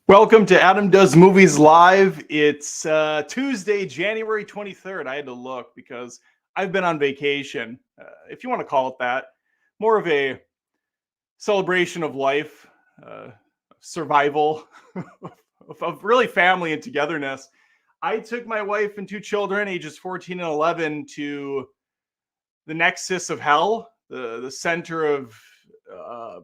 Welcome to Adam Does Movies Live. It's Tuesday, January 23rd. I had to look because I've been on vacation, if you want to call it that. More of a celebration of life, survival, of really family and togetherness. I took my wife and two children, ages 14 and 11, to the nexus of hell, the center of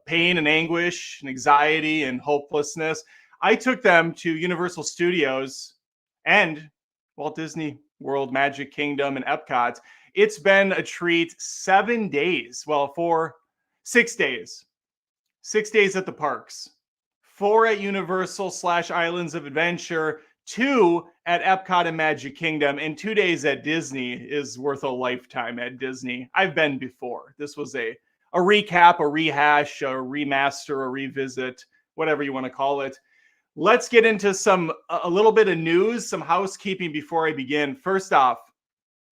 pain and anguish and anxiety and hopelessness. I took them to Universal Studios and Walt Disney World, Magic Kingdom, and Epcot. It's been a treat. 7 days. Well, 6 days. 6 days at the parks. 4 at Universal / Islands of Adventure. 2 at Epcot and Magic Kingdom. And 2 days at Disney is worth a lifetime at Disney. I've been before. This was a recap, a rehash, a remaster, a revisit, whatever you want to call it. Let's get into a little bit of news, some housekeeping before I begin. First off,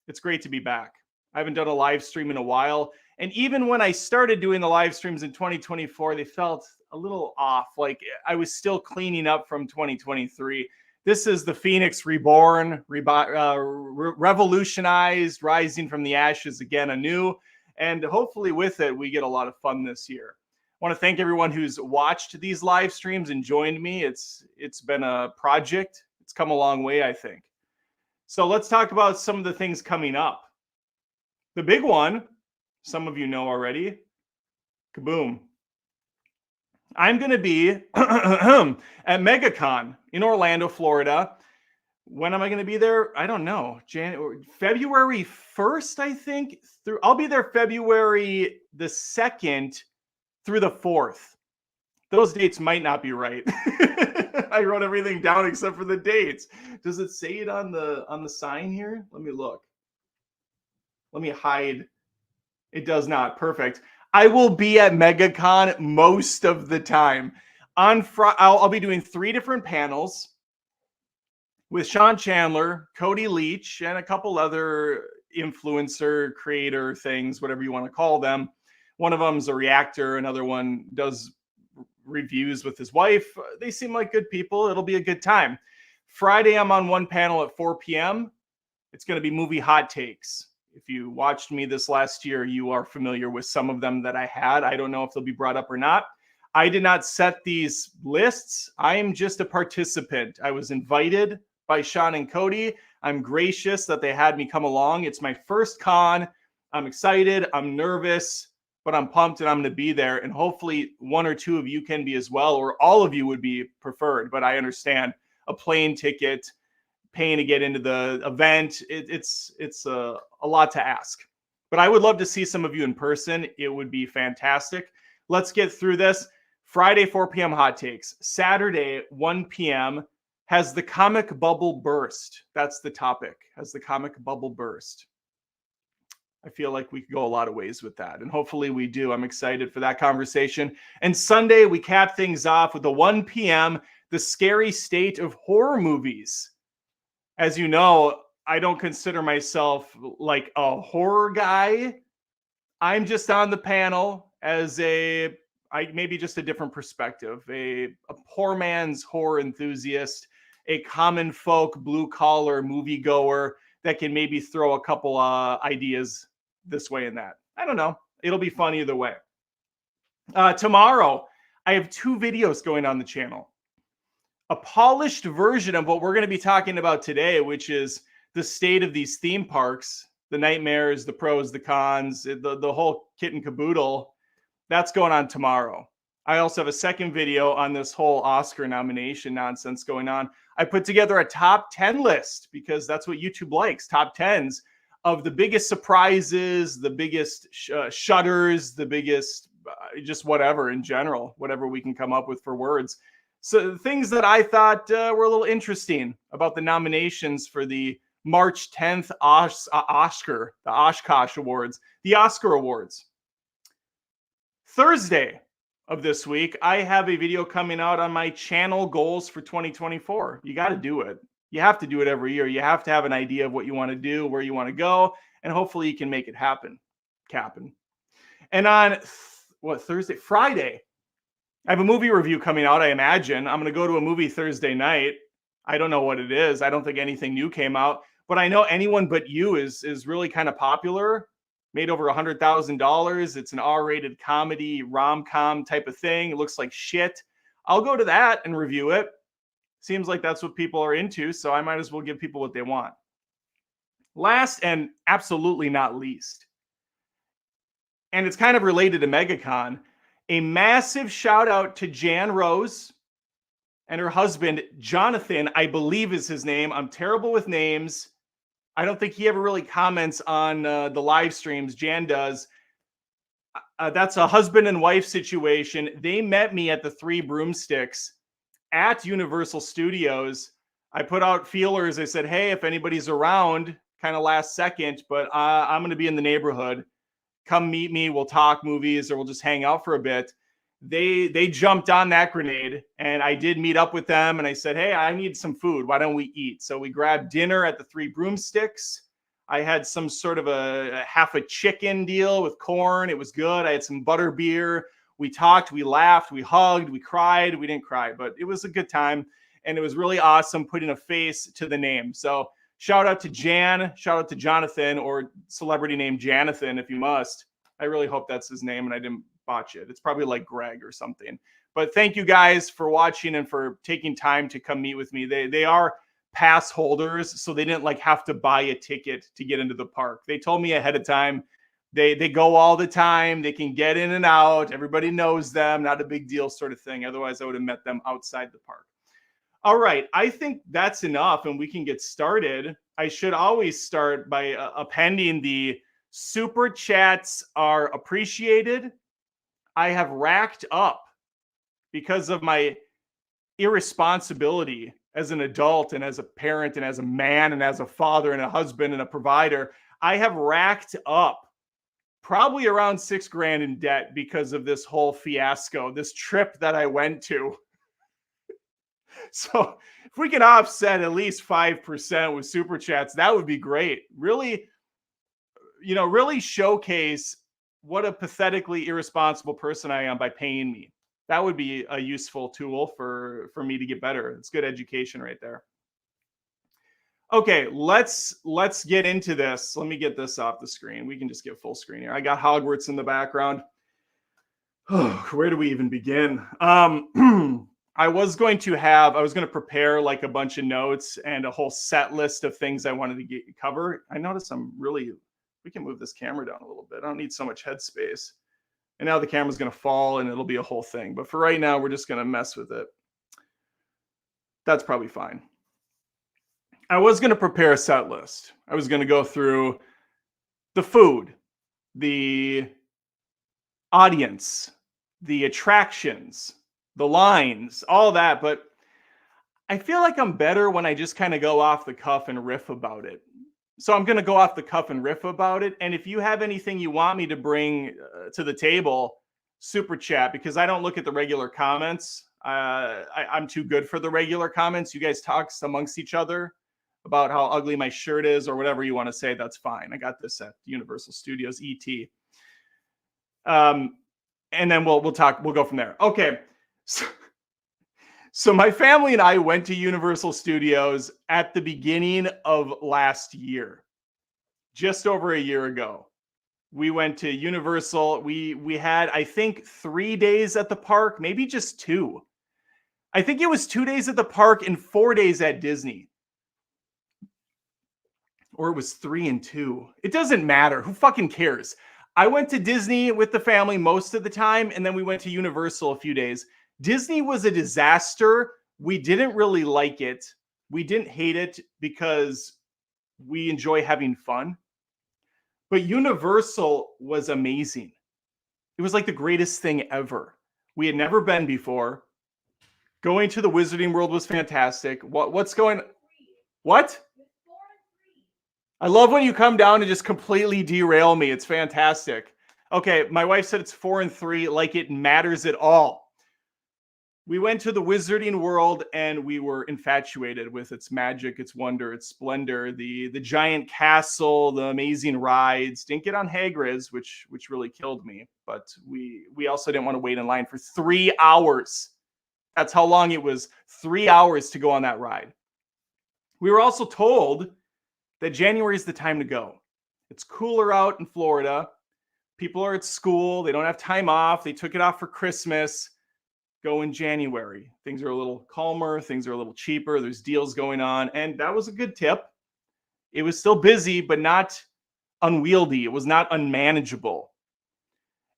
it's great to be back. I haven't done a live stream in a while. And even when I started doing the live streams in 2024, they felt a little off. Like I was still cleaning up from 2023. This is the Phoenix reborn, revolutionized, rising from the ashes again anew. And hopefully with it, we get a lot of fun this year. I want to thank everyone who's watched these live streams and joined me. It's been a project. It's come a long way, I think. So let's talk about some of the things coming up. The big one, some of you know already, kaboom. I'm going to be at Megacon in Orlando, Florida. When am I going to be there? I don't know. February 1st, I think. I'll be there February the 2nd through the 4th. Those dates might not be right. I wrote everything down except for the dates. Does it say it on the sign here? Let me look. Let me hide. It does not. Perfect. I will be at Megacon most of the time. On Friday, I'll be doing 3 different panels with Sean Chandler, Cody Leach, and a couple other influencer, creator things, whatever you want to call them. One of them's a reactor. Another one does reviews with his wife. They seem like good people. It'll be a good time. Friday, I'm on one panel at 4 p.m. It's going to be movie hot takes. If you watched me this last year, you are familiar with some of them that I had. I don't know if they'll be brought up or not. I did not set these lists. I am just a participant. I was invited by Sean and Cody. I'm gracious that they had me come along. It's my first con. I'm excited. I'm nervous, but I'm pumped and I'm going to be there. And hopefully 1 or 2 of you can be as well, or all of you would be preferred. But I understand a plane ticket, paying to get into the event. It's a lot to ask. But I would love to see some of you in person. It would be fantastic. Let's get through this. Friday, 4 p.m. hot takes. Saturday, 1 p.m. has the comic bubble burst. That's the topic. Has the comic bubble burst. I feel like we could go a lot of ways with that. And hopefully we do. I'm excited for that conversation. And Sunday, we cap things off with the 1 p.m., the scary state of horror movies. As you know, I don't consider myself like a horror guy. I'm just on the panel as maybe just a different perspective, a poor man's horror enthusiast, a common folk blue collar moviegoer that can maybe throw a couple ideas this way and that. I don't know. It'll be fun either way. Tomorrow, I have 2 videos going on the channel. A polished version of what we're going to be talking about today, which is the state of these theme parks, the nightmares, the pros, the cons, the whole kit and caboodle. That's going on tomorrow. I also have a second video on this whole Oscar nomination nonsense going on. I put together a top 10 list because that's what YouTube likes, top 10s of the biggest surprises, the biggest shudders, the biggest just whatever in general, whatever we can come up with for words. So things that I thought were a little interesting about the nominations for the March 10th Oscar, the Oshkosh Awards, the Oscar Awards. Thursday of this week, I have a video coming out on my channel goals for 2024. You got to do it. You have to do it every year. You have to have an idea of what you want to do, where you want to go, and hopefully you can make it happen. And on Friday, I have a movie review coming out, I imagine. I'm going to go to a movie Thursday night. I don't know what it is. I don't think anything new came out, but I know Anyone But You is really kind of popular. Made over $100,000. It's an R-rated comedy, rom-com type of thing. It looks like shit. I'll go to that and review it. Seems like that's what people are into, so I might as well give people what they want. Last and absolutely not least, and it's kind of related to Megacon, a massive shout out to Jan Rose and her husband, Jonathan, I believe is his name. I'm terrible with names. I don't think he ever really comments on the live streams. Jan does. That's a husband and wife situation. They met me at the Three Broomsticks at Universal Studios. I put out feelers. I said, hey, if anybody's around, kind of last second, but I'm going to be in the neighborhood. Come meet me. We'll talk movies or we'll just hang out for a bit. They jumped on that grenade, and I did meet up with them, and I said, hey, I need some food. Why don't we eat? So we grabbed dinner at the Three Broomsticks. I had some sort of a half a chicken deal with corn. It was good. I had some butter beer. We talked, we laughed, we hugged, we cried. We didn't cry, but it was a good time, and it was really awesome putting a face to the name. So shout out to Jan, shout out to Jonathan, or celebrity name Janathan if you must. I really hope that's his name and I didn't botch it. It's probably like Greg or something. But thank you guys for watching and for taking time to come meet with me. They are pass holders, so they didn't like have to buy a ticket to get into the park. They told me ahead of time. They go all the time. They can get in and out. Everybody knows them. Not a big deal sort of thing. Otherwise, I would have met them outside the park. All right. I think that's enough and we can get started. I should always start by appending the super chats are appreciated. I have racked up because of my irresponsibility as an adult and as a parent and as a man and as a father and a husband and a provider. I have racked up probably around $6,000 in debt because of this whole fiasco, this trip that I went to. So if we can offset at least 5% with super chats, that would be great. Really, really showcase what a pathetically irresponsible person I am by paying me. That would be a useful tool for me to get better. It's good education right there. Okay, let's get into this. Let me get this off the screen. We can just get full screen here. I got Hogwarts in the background. Oh, where do we even begin? I was going to prepare like a bunch of notes and a whole set list of things I wanted to cover. I notice we can move this camera down a little bit. I don't need so much headspace. And now the camera's going to fall and it'll be a whole thing. But for right now, we're just going to mess with it. That's probably fine. I was going to prepare a set list. I was going to go through the food, the audience, the attractions, the lines, all that. But I feel like I'm better when I just kind of go off the cuff and riff about it. So I'm going to go off the cuff and riff about it. And if you have anything you want me to bring to the table, super chat, because I don't look at the regular comments. I'm too good for the regular comments. You guys talk amongst each other. about how ugly my shirt is or whatever you want to say, that's fine. I got this at Universal Studios ET. And then we'll go from there. Okay. So my family and I went to Universal Studios at the beginning of last year, just over a year ago. We went to Universal. We had, I think, 3 days at the park, maybe just 2. I think it was 2 days at the park and 4 days at Disney. Or it was 3 and 2. It doesn't matter. Who fucking cares? I went to Disney with the family most of the time, and then we went to Universal a few days. Disney was a disaster. We didn't really like it. We didn't hate it because we enjoy having fun. But Universal was amazing. It was like the greatest thing ever. We had never been before. Going to the Wizarding World was fantastic. What's going? What? I love when you come down and just completely derail me. It's fantastic. Okay, my wife said it's 4 and 3, like it matters at all. We went to the Wizarding World and we were infatuated with its magic, its wonder, its splendor, the giant castle, the amazing rides. Didn't get on Hagrid's, which really killed me. But we also didn't want to wait in line for 3 hours. That's how long it was. 3 hours to go on that ride. We were also told that January is the time to go. It's cooler out in Florida. People are at school. They don't have time off. They took it off for Christmas. Go in January. Things are a little calmer. Things are a little cheaper. There's deals going on. And that was a good tip. It was still busy, but not unwieldy. It was not unmanageable.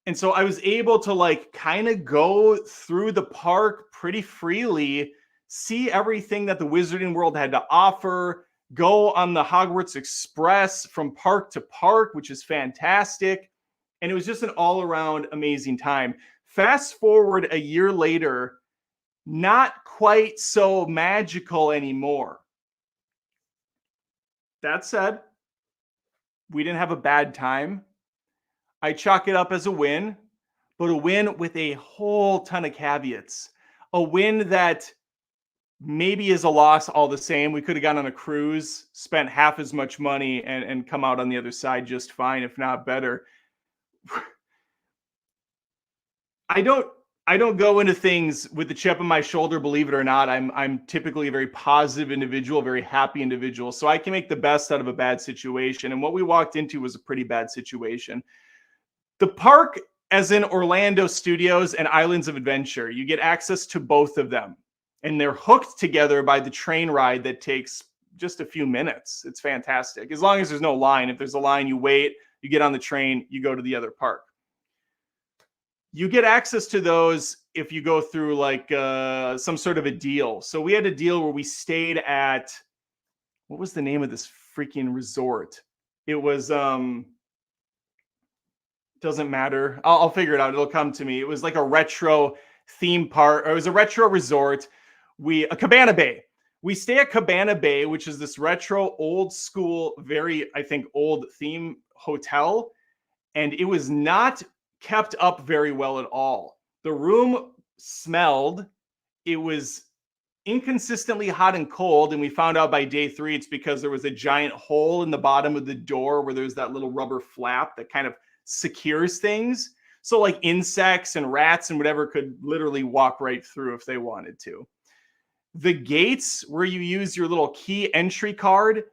And so I was able to kind of go through the park pretty freely, see everything that the Wizarding World had to offer, go on the Hogwarts Express from park to park, which is fantastic. And it was just an all-around amazing time. Fast forward a year later, not quite so magical anymore. That said, we didn't have a bad time. I chalk it up as a win, but a win with a whole ton of caveats. A win that maybe is a loss all the same. We could have gone on a cruise, spent half as much money, and come out on the other side just fine, if not better. I don't go into things with the chip on my shoulder, believe it or not. I'm typically a very positive individual, very happy individual. So I can make the best out of a bad situation. And what we walked into was a pretty bad situation. The park, as in Orlando Studios and Islands of Adventure, you get access to both of them. And they're hooked together by the train ride that takes just a few minutes. It's fantastic. As long as there's no line. If there's a line, you wait, you get on the train, you go to the other park. You get access to those if you go through some sort of a deal. So we had a deal where we stayed at, what was the name of this freaking resort? It was, doesn't matter. I'll figure it out. It'll come to me. It was like a retro theme park, or it was a retro resort. A Cabana Bay. We stay at Cabana Bay, which is this retro, old school, very, I think, old theme hotel. And it was not kept up very well at all. The room smelled. It was inconsistently hot and cold. And we found out by day 3, it's because there was a giant hole in the bottom of the door where there's that little rubber flap that kind of secures things. So insects and rats and whatever could literally walk right through if they wanted to. The gates where you use your little key entry card,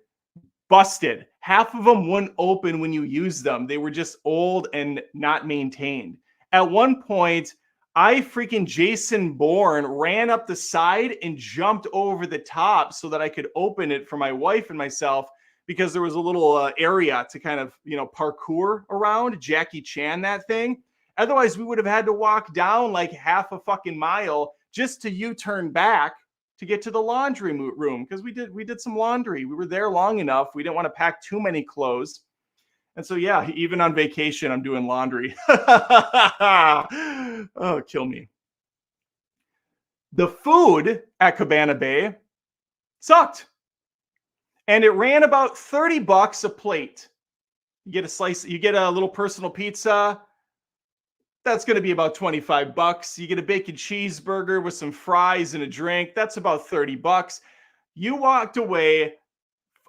busted. Half of them wouldn't open when you use them. They were just old and not maintained. At one point, I freaking Jason Bourne ran up the side and jumped over the top so that I could open it for my wife and myself, because there was a little area to kind of, parkour around, Jackie Chan that thing. Otherwise, we would have had to walk down half a fucking mile just to U-turn back to get to the laundry room, because we did some laundry. We were there long enough. We didn't want to pack too many clothes. And so, yeah, even on vacation, I'm doing laundry. Oh, kill me. The food at Cabana Bay sucked. And it ran about $30 a plate. You get a slice, you get a little personal pizza. That's going to be about $25. You get a bacon cheeseburger with some fries and a drink. That's about $30. You walked away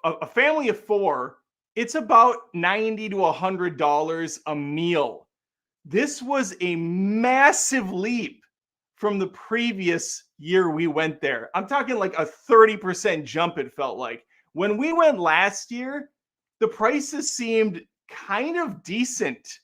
a family of 4, it's about $90 to $100 a meal. This was a massive leap from the previous year we went there. I'm talking like a 30% jump, it felt like. When we went last year, the prices seemed kind of decent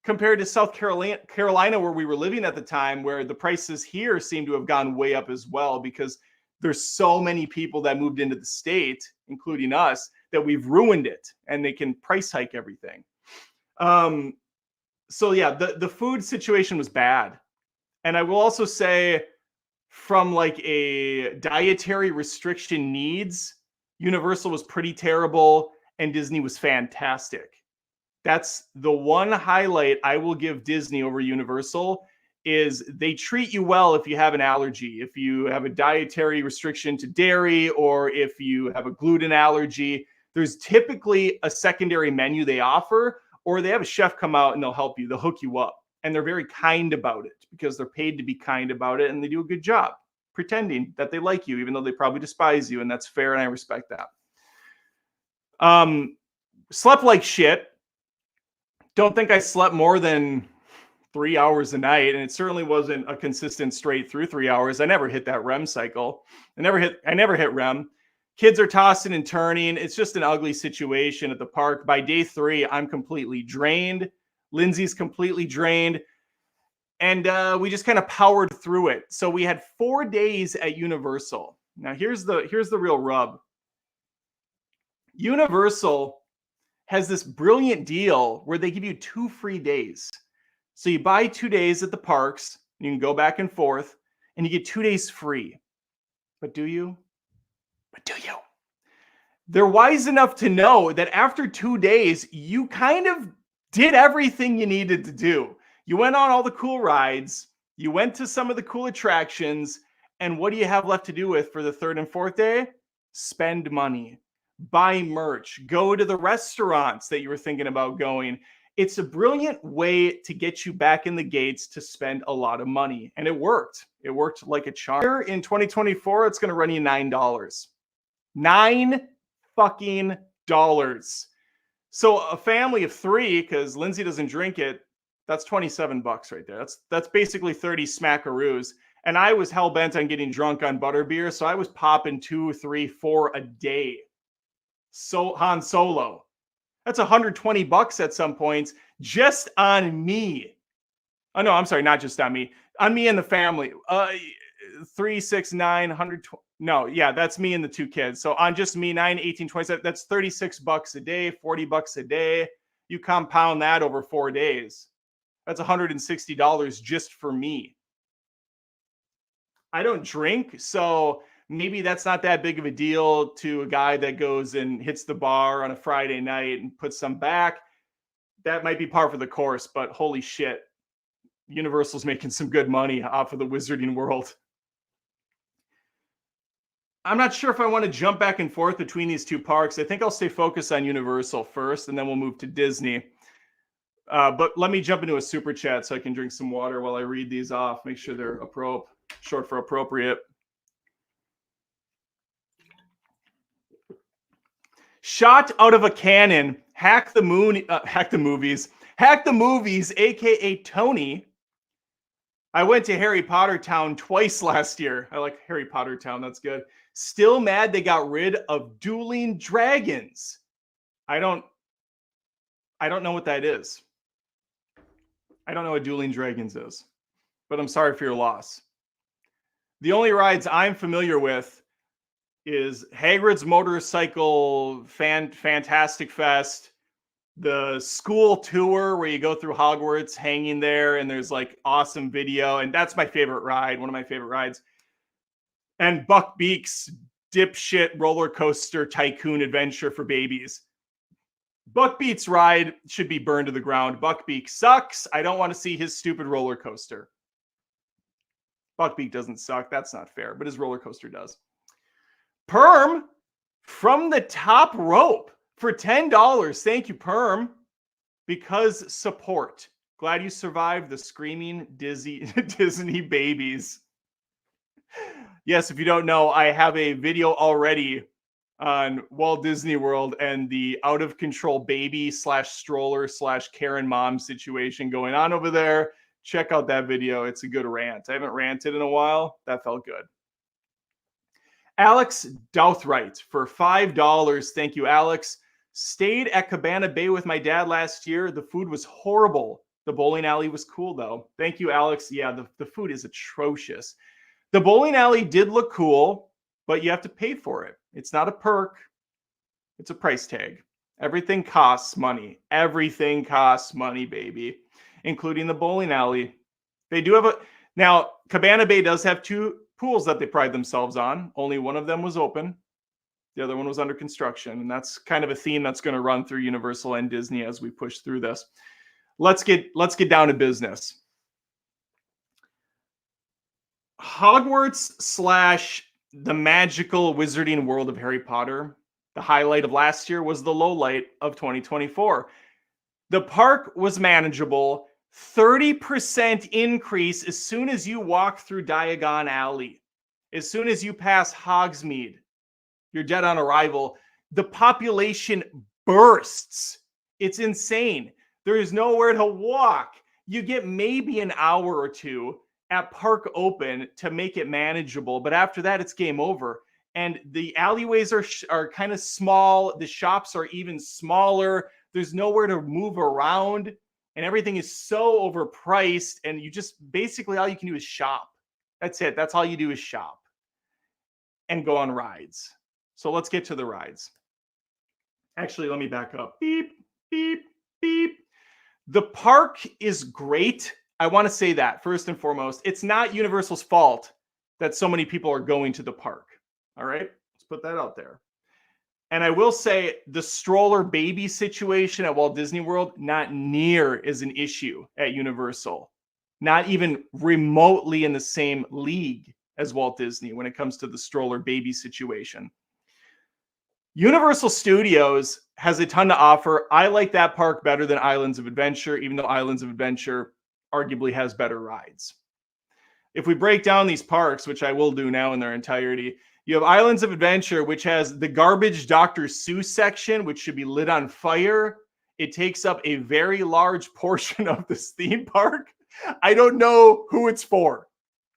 compared to South Carolina, where we were living at the time, where the prices here seem to have gone way up as well, because there's so many people that moved into the state, including us, that we've ruined it, and they can price hike everything. So yeah, the food situation was bad. And I will also say, from like a dietary restriction needs, Universal was pretty terrible and Disney was fantastic. That's the one highlight I will give Disney over Universal, is they treat you well if you have an allergy, if you have a dietary restriction to dairy, or if you have a gluten allergy. There's typically a secondary menu they offer, or they have a chef come out and they'll help you. They'll hook you up. And they're very kind about it because they're paid to be kind about it, and they do a good job pretending that they like you, even though they probably despise you, and that's fair, and I respect that. Slept like shit. Don't think I slept more than 3 hours a night, and it certainly wasn't a consistent straight through 3 hours. I never hit that REM cycle. I never hit REM. Kids are tossing and turning. It's just an ugly situation at the park. By day 3, I'm completely drained. Lindsay's completely drained. And we just kind of powered through it. So we had 4 days at Universal. Now here's the real rub. Universal has this brilliant deal where they give you 2 free days. So you buy 2 days at the parks, and you can go back and forth, and you get 2 days free. But do you? They're wise enough to know that after 2 days, you kind of did everything you needed to do. You went on all the cool rides, you went to some of the cool attractions, and what do you have left to do with for the 3rd and 4th day? Spend money, buy merch, go to the restaurants that you were thinking about going. It's a brilliant way to get you back in the gates to spend a lot of money. And it worked. It worked like a charm. In 2024, it's going to run you $9. $9 fucking dollars. So a family of 3, because Lindsay doesn't drink it, that's $27 right there. That's basically 30 smackaroos. And I was hell bent on getting drunk on butterbeer, so I was popping 2, 3, 4 a day. So Han Solo. That's $120 at some points just on me. Oh no, I'm sorry, not just on me. On me and the family. 3, 6, 9, 120. No, yeah, that's me and the 2 kids. So on just me, 9, 18, 27, that's $36 a day, $40 a day. You compound that over 4 days. That's $160 just for me. I don't drink, so maybe that's not that big of a deal to a guy that goes and hits the bar on a Friday night and puts some back. That might be par for the course, but holy shit. Universal's making some good money off of the Wizarding World. I'm not sure if I want to jump back and forth between these 2 parks. I think I'll stay focused on Universal first, and then we'll move to Disney. But let me jump into a super chat so I can drink some water while I read these off. Make sure they're short for appropriate. Shot out of a cannon. Hack the movies, aka Tony. I went to Harry Potter Town twice last year. I like Harry Potter Town. That's good. Still mad they got rid of dueling dragons. I don't know what that is. I don't know what dueling dragons is, but I'm sorry for your loss. The only rides I'm familiar with is Hagrid's Motorcycle Fantastic Fest, the school tour where you go through Hogwarts hanging there and there's like awesome video. And that's my favorite ride, one of my favorite rides. And Buck Beak's dipshit roller coaster tycoon adventure for babies. Buckbeak's ride should be burned to the ground. Buckbeak sucks. I don't want to see his stupid roller coaster. Buckbeak doesn't suck. That's not fair, but his roller coaster does. Perm from the top rope for $10. Thank you, Perm. Because support. Glad you survived the screaming Disney babies. Yes, if you don't know, I have a video already on Walt Disney World and the out of control baby slash stroller slash Karen mom situation going on over there. Check out that video. It's a good rant. I haven't ranted in a while. That felt good. Alex Douthright for $5. Thank you, Alex. Stayed at Cabana Bay with my dad last year. The food was horrible. The bowling alley was cool, though. Thank you, Alex. Yeah, the food is atrocious. The bowling alley did look cool, but you have to pay for it. It's not a perk. It's a price tag. Everything costs money. Everything costs money, baby, including the bowling alley. They do have now, Cabana Bay does have 2 pools that they pride themselves on. Only one of them was open. The other one was under construction. And that's kind of a theme that's going to run through Universal and Disney as we push through this. Let's get down to business. Hogwarts / the magical wizarding world of Harry Potter. The highlight of last year was the low light of 2024. The park was manageable. 30% increase as soon as you walk through Diagon Alley. As soon as you pass Hogsmeade, you're dead on arrival. The population bursts. It's insane. There is nowhere to walk. You get maybe an hour or 2 at park open to make it manageable, but after that, it's game over. And the alleyways are kind of small. The shops are even smaller. There's nowhere to move around. And everything is so overpriced, and you just basically all you can do is shop. That's it. That's all you do is shop and go on rides. So let's get to the rides. Actually, let me back up. Beep, beep, beep. The park is great. I want to say that first and foremost. It's not Universal's fault that so many people are going to the park. All right, let's put that out there. And I will say the stroller baby situation at Walt Disney World, not near as an issue at Universal. Not even remotely in the same league as Walt Disney when it comes to the stroller baby situation. Universal Studios has a ton to offer. I like that park better than Islands of Adventure, even though Islands of Adventure arguably has better rides. If we break down these parks, which I will do now in their entirety, you have Islands of Adventure, which has the garbage Dr. Seuss section, which should be lit on fire. It takes up a very large portion of this theme park. I don't know who it's for.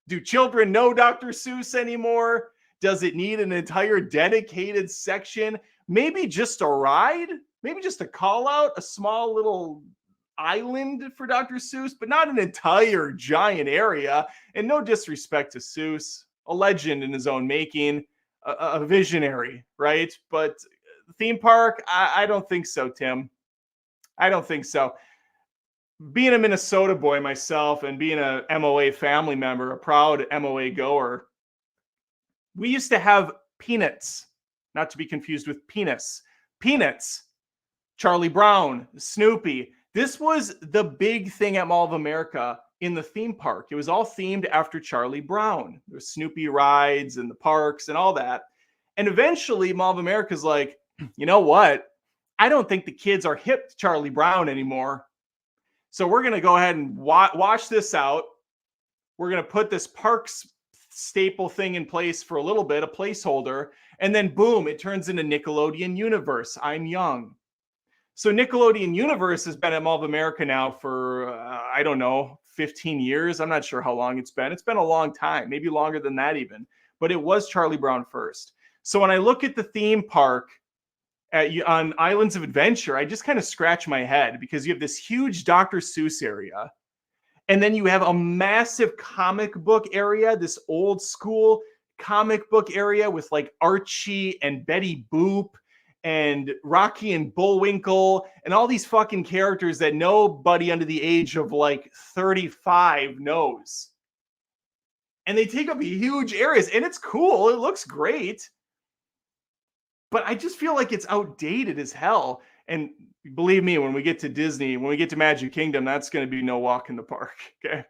Do children know Dr. Seuss anymore? Does it need an entire dedicated section? Maybe just a ride? Maybe just a call out, a small little island for Dr. Seuss, but not an entire giant area. And no disrespect to Seuss, a legend in his own making, a visionary, right? But theme park, I don't think so, Tim. I don't think so. Being a Minnesota boy myself and being a MOA family member, a proud MOA goer, we used to have Peanuts, not to be confused with penis. Peanuts, Charlie Brown, Snoopy. This was the big thing at Mall of America in the theme park. It was all themed after Charlie Brown. There was Snoopy rides and the parks and all that. And eventually Mall of America's like, you know what? I don't think the kids are hip to Charlie Brown anymore. So we're going to go ahead and wash this out. We're going to put this parks staple thing in place for a little bit, a placeholder. And then boom, it turns into Nickelodeon Universe. I'm young. So Nickelodeon Universe has been at Mall of America now for, I don't know, 15 years. I'm not sure how long it's been. It's been a long time, maybe longer than that even. But it was Charlie Brown first. So when I look at the theme park on Islands of Adventure, I just kind of scratch my head because you have this huge Dr. Seuss area. And then you have a massive comic book area, this old school comic book area with like Archie and Betty Boop and Rocky and Bullwinkle and all these fucking characters that nobody under the age of like 35 knows. And they take up huge areas and it's cool. It looks great. But I just feel like it's outdated as hell. And believe me, when we get to Disney, when we get to Magic Kingdom, that's going to be no walk in the park. Okay.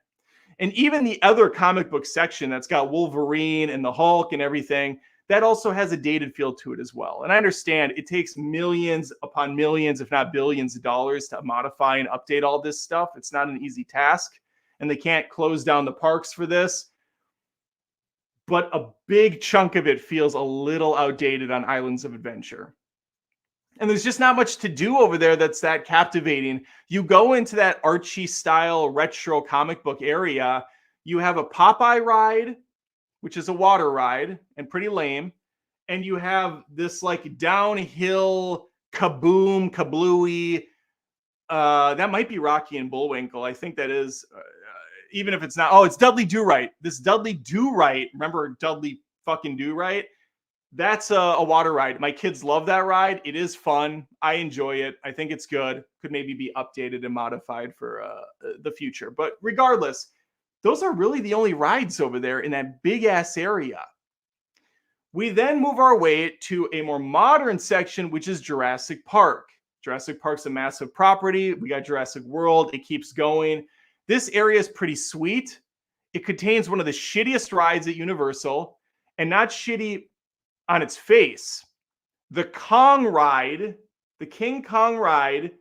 And even the other comic book section that's got Wolverine and the Hulk and everything, that also has a dated feel to it as well. And I understand it takes millions upon millions, if not billions of dollars to modify and update all this stuff. It's not an easy task. And they can't close down the parks for this. but a big chunk of it feels a little outdated on Islands of Adventure. And there's just not much to do over there that's that captivating. You go into that Archie style retro comic book area, you have a Popeye ride, which is a water ride and pretty lame. And you have this like downhill kaboom, kablooey. That might be Rocky and Bullwinkle. I think that is, even if it's not. Oh, it's Dudley Do-Right. This Dudley Do-Right. Remember Dudley fucking Do-Right? That's a water ride. My kids love that ride. It is fun. I enjoy it. I think it's good. Could maybe be updated and modified for the future. But regardless, those are really the only rides over there in that big ass area. We then move our way to a more modern section, which is Jurassic Park. Jurassic Park's a massive property. We got Jurassic World. It keeps going. This area is pretty sweet. It contains one of the shittiest rides at Universal, and not shitty on its face. The Kong ride, the King Kong ride,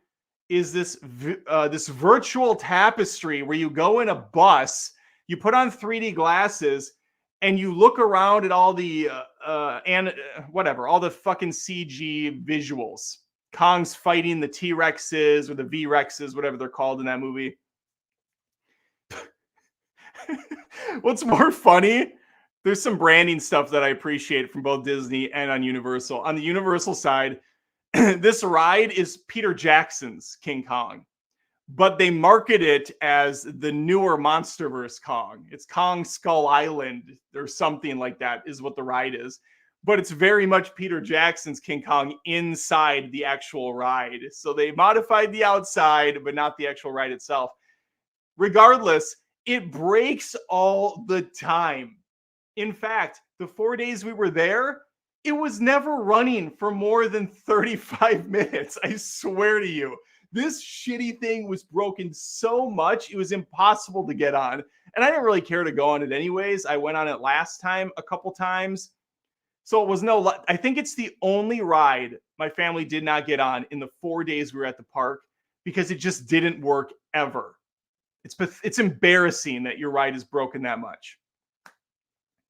is this virtual tapestry where you go in a bus, you put on 3D glasses, and you look around at all the all the fucking CG visuals. Kong's fighting the T-Rexes or the V-Rexes, whatever they're called in that movie. What's more funny, there's some branding stuff that I appreciate from both Disney and on Universal. On the Universal side, this ride is Peter Jackson's King Kong, but they market it as the newer MonsterVerse Kong. It's Kong Skull Island or something like that is what the ride is. But it's very much Peter Jackson's King Kong inside the actual ride. So they modified the outside, but not the actual ride itself. Regardless, it breaks all the time. In fact, the 4 days we were there, it was never running for more than 35 minutes. I swear to you. This shitty thing was broken so much, it was impossible to get on. And I didn't really care to go on it anyways. I went on it last time a couple times. So it was I think it's the only ride my family did not get on in the 4 days we were at the park because it just didn't work ever. It's embarrassing that your ride is broken that much.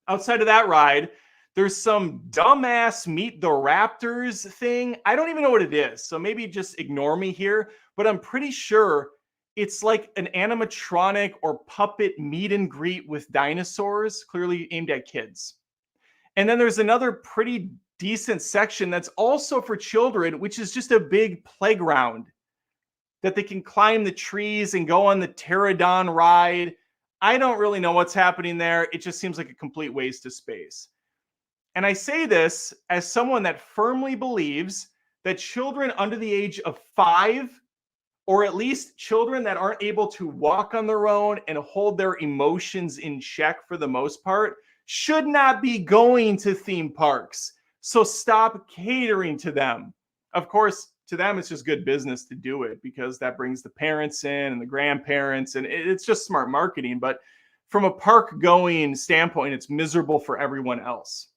Outside of that ride, there's some dumbass Meet the Raptors thing. I don't even know what it is, so maybe just ignore me here, but I'm pretty sure it's like an animatronic or puppet meet and greet with dinosaurs, clearly aimed at kids. And then there's another pretty decent section that's also for children, which is just a big playground that they can climb the trees and go on the pterodon ride. I don't really know what's happening there. It just seems like a complete waste of space. And I say this as someone that firmly believes that children under the age of 5, or at least children that aren't able to walk on their own and hold their emotions in check for the most part, should not be going to theme parks. So stop catering to them. Of course, to them, it's just good business to do it because that brings the parents in and the grandparents, and it's just smart marketing. But from a park going standpoint, it's miserable for everyone else.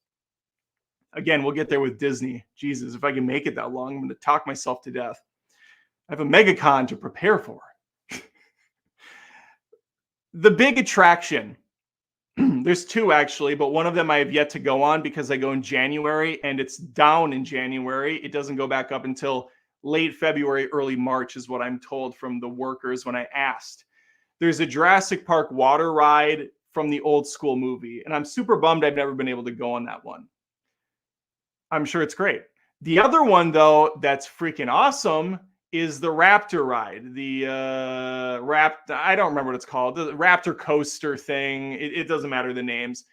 Again, we'll get there with Disney. Jesus, if I can make it that long, I'm going to talk myself to death. I have a Megacon to prepare for. The big attraction, there's two actually, but one of them I have yet to go on because I go in January and it's down in January. It doesn't go back up until late February, early March is what I'm told from the workers when I asked. There's a Jurassic Park water ride from the old school movie, and I'm super bummed I've never been able to go on that one. I'm sure it's great. The other one, though, that's freaking awesome is the Raptor ride. The I don't remember what it's called. The Raptor coaster thing. It doesn't matter the names.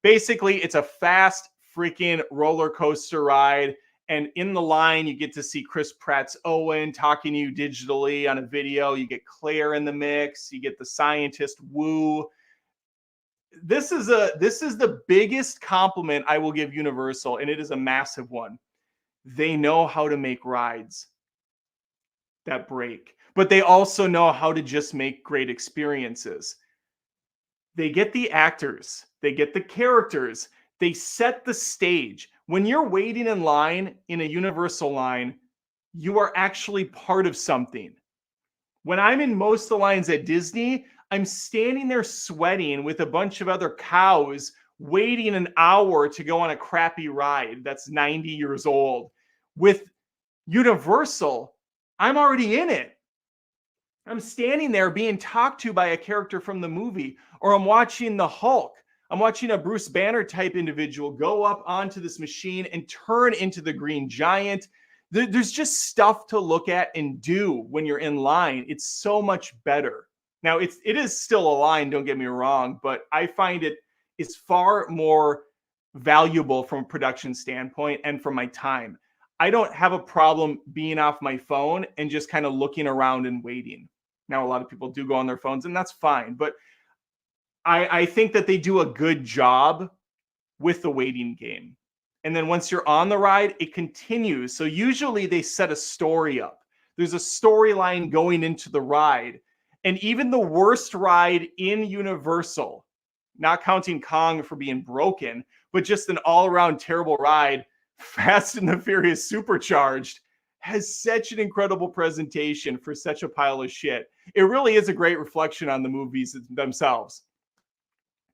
Basically, it's a fast freaking roller coaster ride. And in the line, you get to see Chris Pratt's Owen talking to you digitally on a video. You get Claire in the mix. You get the scientist Wu. This is the biggest compliment I will give Universal, and it is a massive one. They know how to make rides that break, but they also know how to just make great experiences. They get the actors, they get the characters, they set the stage. When you're waiting in line in a Universal line, you are actually part of something. When I'm in most of the lines at Disney, I'm standing there sweating with a bunch of other cows waiting an hour to go on a crappy ride that's 90 years old. With Universal, I'm already in it. I'm standing there being talked to by a character from the movie, or I'm watching the Hulk. I'm watching a Bruce Banner type individual go up onto this machine and turn into the Green Giant. There's just stuff to look at and do when you're in line. It's so much better. Now, it is still a line, don't get me wrong, but I find it is far more valuable from a production standpoint and from my time. I don't have a problem being off my phone and just kind of looking around and waiting. Now, a lot of people do go on their phones, and that's fine. But I think that they do a good job with the waiting game. And then once you're on the ride, it continues. So usually they set a story up. There's a storyline going into the ride. And even the worst ride in Universal, not counting Kong for being broken, but just an all-around terrible ride, Fast and the Furious Supercharged, has such an incredible presentation for such a pile of shit. It really is a great reflection on the movies themselves.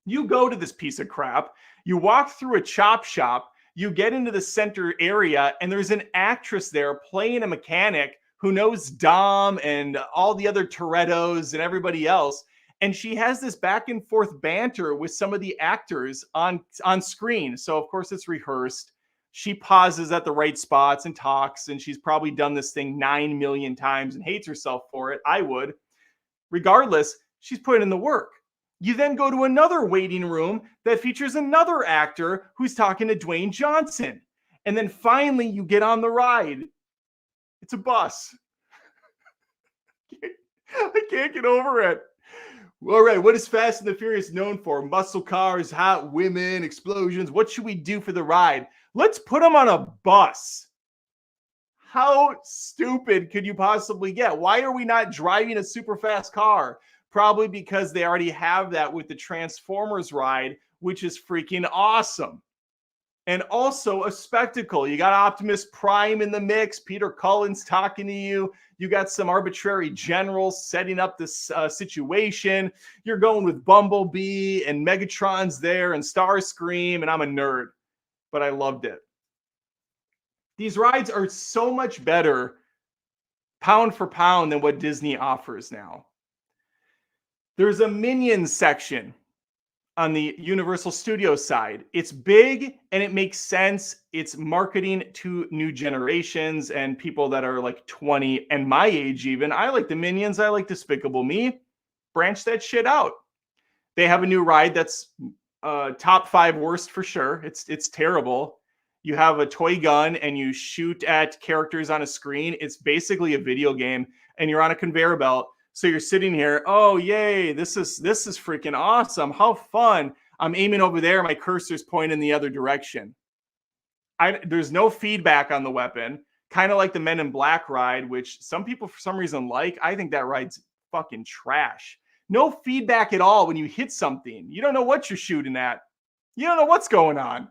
You go to this piece of crap, you walk through a chop shop, you get into the center area, and there's an actress there playing a mechanic who knows Dom and all the other Torettos and everybody else. And she has this back and forth banter with some of the actors on screen. So, of course, it's rehearsed. She pauses at the right spots and talks, and she's probably done this thing 9 million times and hates herself for it. I would. Regardless, she's put in the work. You then go to another waiting room that features another actor who's talking to Dwayne Johnson. And then finally, you get on the ride. It's a bus. I can't get over it. All right, what is Fast and the Furious known for? Muscle cars, hot women, explosions. What should we do for the ride? Let's put them on a bus. How stupid could you possibly get? Why are we not driving a super fast car? Probably because they already have that with the Transformers ride, which is freaking awesome. And also a spectacle. You got Optimus Prime in the mix. Peter Cullen's talking to you. You got some arbitrary generals setting up this situation. You're going with Bumblebee and Megatron's there and Starscream, and I'm a nerd, but I loved it. These rides are so much better pound for pound than what Disney offers now. There's a Minions section on the Universal Studios side. It's big and it makes sense. It's marketing to new generations and people that are like 20 and my age even. I like the Minions. I like Despicable Me. Branch that shit out. They have a new ride that's top 5 worst for sure. It's terrible. You have a toy gun and you shoot at characters on a screen. It's basically a video game and you're on a conveyor belt. So you're sitting here, oh, yay, this is freaking awesome. How fun. I'm aiming over there. My cursor's pointing the other direction. There's no feedback on the weapon, kind of like the Men in Black ride, which some people for some reason like. I think that ride's fucking trash. No feedback at all when you hit something. You don't know what you're shooting at. You don't know what's going on.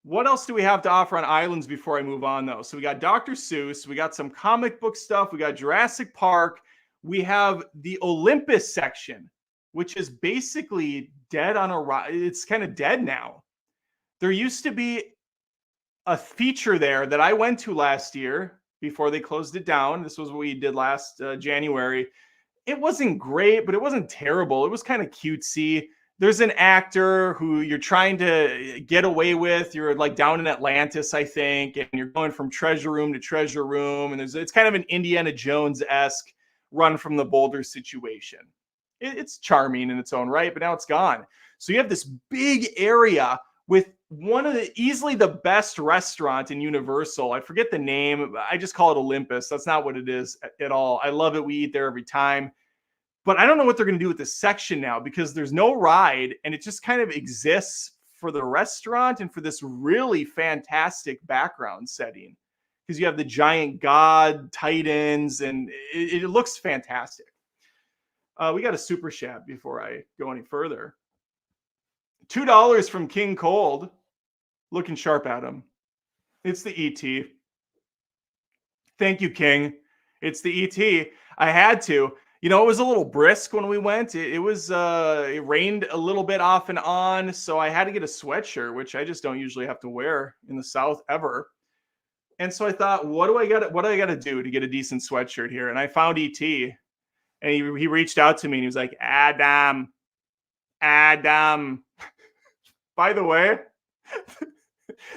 What else do we have to offer on Islands before I move on, though? So we got Dr. Seuss. We got some comic book stuff. We got Jurassic Park. We have the Olympus section, which is basically dead on a ride. It's kind of dead now. There used to be a feature there that I went to last year before they closed it down. This was what we did last January. It wasn't great, but it wasn't terrible. It was kind of cutesy. There's an actor who you're trying to get away with. You're like down in Atlantis, I think, and you're going from treasure room to treasure room. And it's kind of an Indiana Jones-esque run from the boulder situation. It's charming in its own right, but now it's gone. So you have this big area with one of easily the best restaurant in Universal. I forget the name. I just call it Olympus. That's not what it is at all. I love it. We eat there every time. But I don't know what they're going to do with this section now because there's no ride and it just kind of exists for the restaurant and for this really fantastic background setting because you have the giant god titans and it looks fantastic. We got a super chat before I go any further. $2 from King Cold. Looking sharp at him. It's the ET. Thank you, King. It's the ET. I had to. You know, it was a little brisk when we went. It rained a little bit off and on, so I had to get a sweatshirt, which I just don't usually have to wear in the South ever. And so I thought, what do I got to do to get a decent sweatshirt here? And I found ET, and he reached out to me and he was like, Adam. By the way,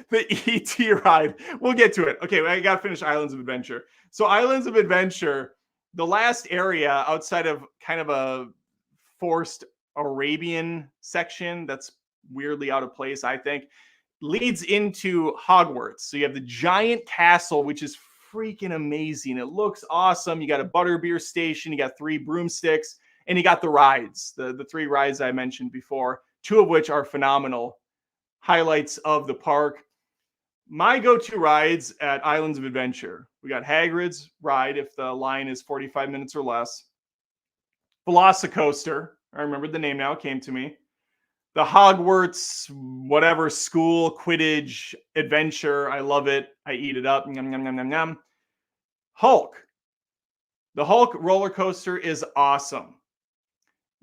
the ET ride. We'll get to it. Okay, I got to finish Islands of Adventure. So Islands of Adventure, the last area outside of kind of a forced Arabian section that's weirdly out of place, I think, leads into Hogwarts. So you have the giant castle, which is freaking amazing. It looks awesome. You got a butterbeer station, you got 3 broomsticks, and you got the rides, the 3 rides I mentioned before, 2 of which are phenomenal highlights of the park. My go-to rides at Islands of Adventure. We got Hagrid's ride if the line is 45 minutes or less. Velocicoaster. I remember the name now. It came to me. The Hogwarts, whatever, school Quidditch adventure. I love it. I eat it up. Yum, yum, yum, yum, yum. Hulk. The Hulk roller coaster is awesome.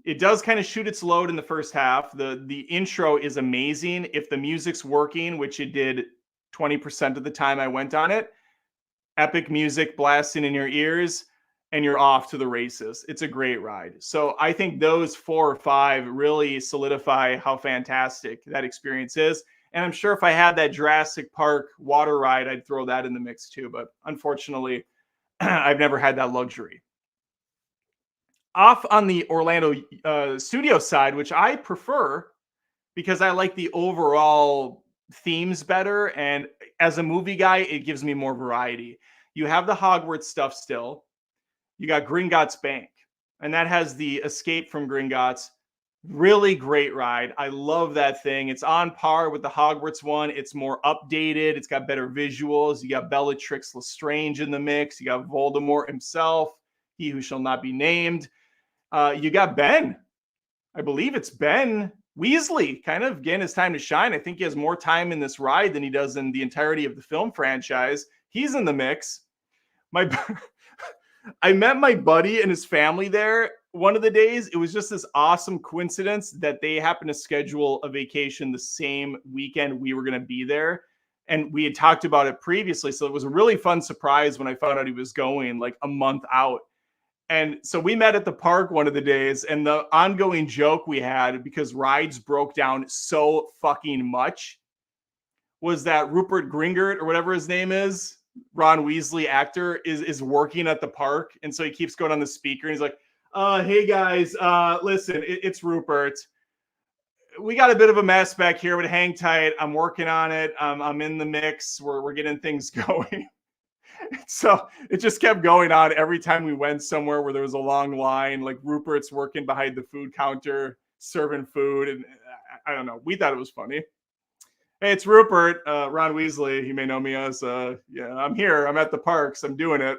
It does kind of shoot its load in the first half. The intro is amazing. If the music's working, which it did 20% of the time I went on it, epic music blasting in your ears, and you're off to the races. It's a great ride. So I think those 4 or 5 really solidify how fantastic that experience is. And I'm sure if I had that Jurassic Park water ride, I'd throw that in the mix too. But unfortunately, I've never had that luxury. Off on the Orlando studio side, which I prefer because I like the overall themes better. And as a movie guy, it gives me more variety. You have the Hogwarts stuff still. You got Gringotts Bank, and that has the Escape from Gringotts. Really great ride. I love that thing. It's on par with the Hogwarts one. It's more updated. It's got better visuals. You got Bellatrix Lestrange in the mix. You got Voldemort himself, he who shall not be named. You got Ben. I believe it's Ben Weasley. Kind of getting his time to shine. I think he has more time in this ride than he does in the entirety of the film franchise. He's in the mix. I met my buddy and his family there one of the days. It was just this awesome coincidence that they happened to schedule a vacation the same weekend we were going to be there. And we had talked about it previously. So it was a really fun surprise when I found out he was going like a month out. And so we met at the park one of the days, and the ongoing joke we had, because rides broke down so fucking much, was that Rupert Grint or whatever his name is, Ron Weasley actor, is working at the park. And so he keeps going on the speaker and he's like, hey guys, listen, it's Rupert. We got a bit of a mess back here, but hang tight. I'm working on it. I'm in the mix. We're getting things going. So it just kept going on every time we went somewhere where there was a long line. Like Rupert's working behind the food counter, serving food. And I don't know. We thought it was funny. Hey, it's Rupert, Ron Weasley. You may know me as, yeah, I'm here. I'm at the parks. I'm doing it.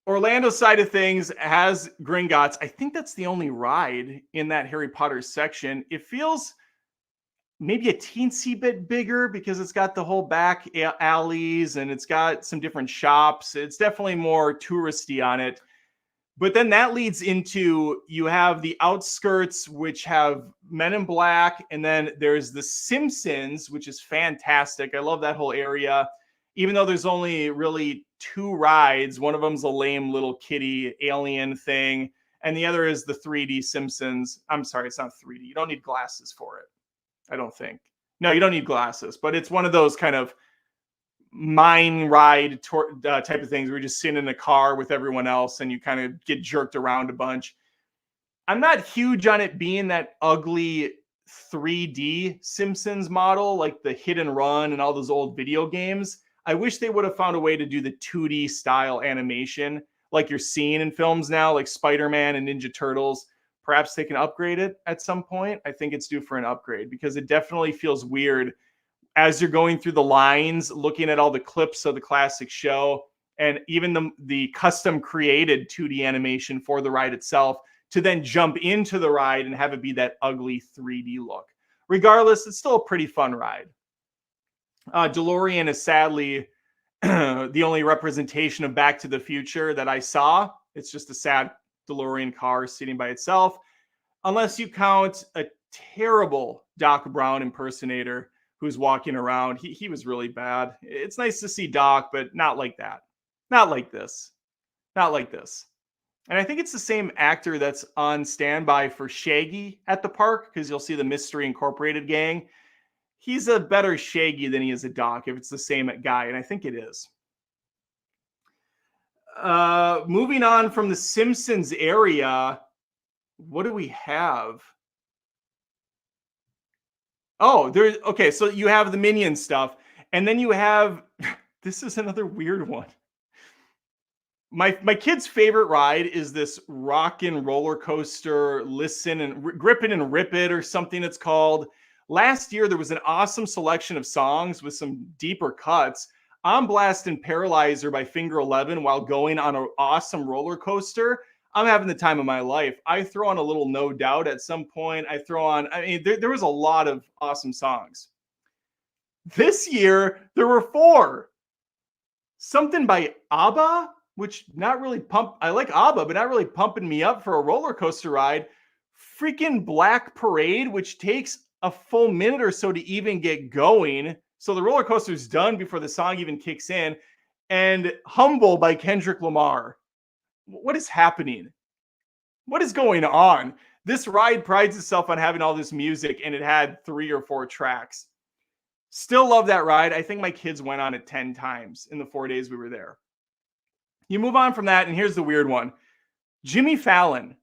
Orlando side of things has Gringotts. I think that's the only ride in that Harry Potter section. It feels maybe a teensy bit bigger because it's got the whole back alleys and it's got some different shops. It's definitely more touristy on it. But then that leads into, you have the outskirts, which have Men in Black, and then there's the Simpsons, which is fantastic. I love that whole area. Even though there's only really 2 rides, one of them's a lame little kitty alien thing, and the other is the 3D Simpsons. I'm sorry, it's not 3D. You don't need glasses for it, I don't think. No, you don't need glasses, but it's one of those kind of mine ride type of things where you're just sitting in a car with everyone else and you kind of get jerked around a bunch. I'm not huge on it being that ugly 3D Simpsons model, like the Hit and Run and all those old video games. I wish they would have found a way to do the 2D style animation like you're seeing in films now, like Spider-Man and Ninja Turtles. Perhaps they can upgrade it at some point. I think it's due for an upgrade because it definitely feels weird as you're going through the lines, looking at all the clips of the classic show and even the custom created 2D animation for the ride itself, to then jump into the ride and have it be that ugly 3D look. Regardless, it's still a pretty fun ride. DeLorean is sadly the only representation of Back to the Future that I saw It's just a sad DeLorean car sitting by itself, unless you count a terrible Doc Brown impersonator who's walking around. He was really bad. It's nice to see Doc, but not like that. Not like this. Not like this. And I think it's the same actor that's on standby for Shaggy at the park, because you'll see the Mystery Incorporated gang. He's a better Shaggy than he is a Doc, if it's the same guy, and I think it is. Moving on from the Simpsons area, what do we have? Oh, okay, so you have the Minion stuff, and then you have, this is another weird one. My kid's favorite ride is this rockin' roller coaster, Listen and Grip It and Rip It, or something it's called. Last year, there was an awesome selection of songs with some deeper cuts. I'm blasting Paralyzer by Finger 11 while going on an awesome roller coaster. I'm having the time of my life. I throw on a little No Doubt at some point. There was a lot of awesome songs. This year, there were 4. Something by ABBA, which not really I like ABBA, but not really pumping me up for a roller coaster ride. Freaking Black Parade, which takes a full minute or so to even get going. So the roller coaster's done before the song even kicks in. And Humble by Kendrick Lamar. What is happening? What is going on? This ride prides itself on having all this music, and it had 3 or 4 tracks. Still love that ride. I think my kids went on it 10 times in the 4 days we were there. You move on from that, and here's the weird one. Jimmy Fallon.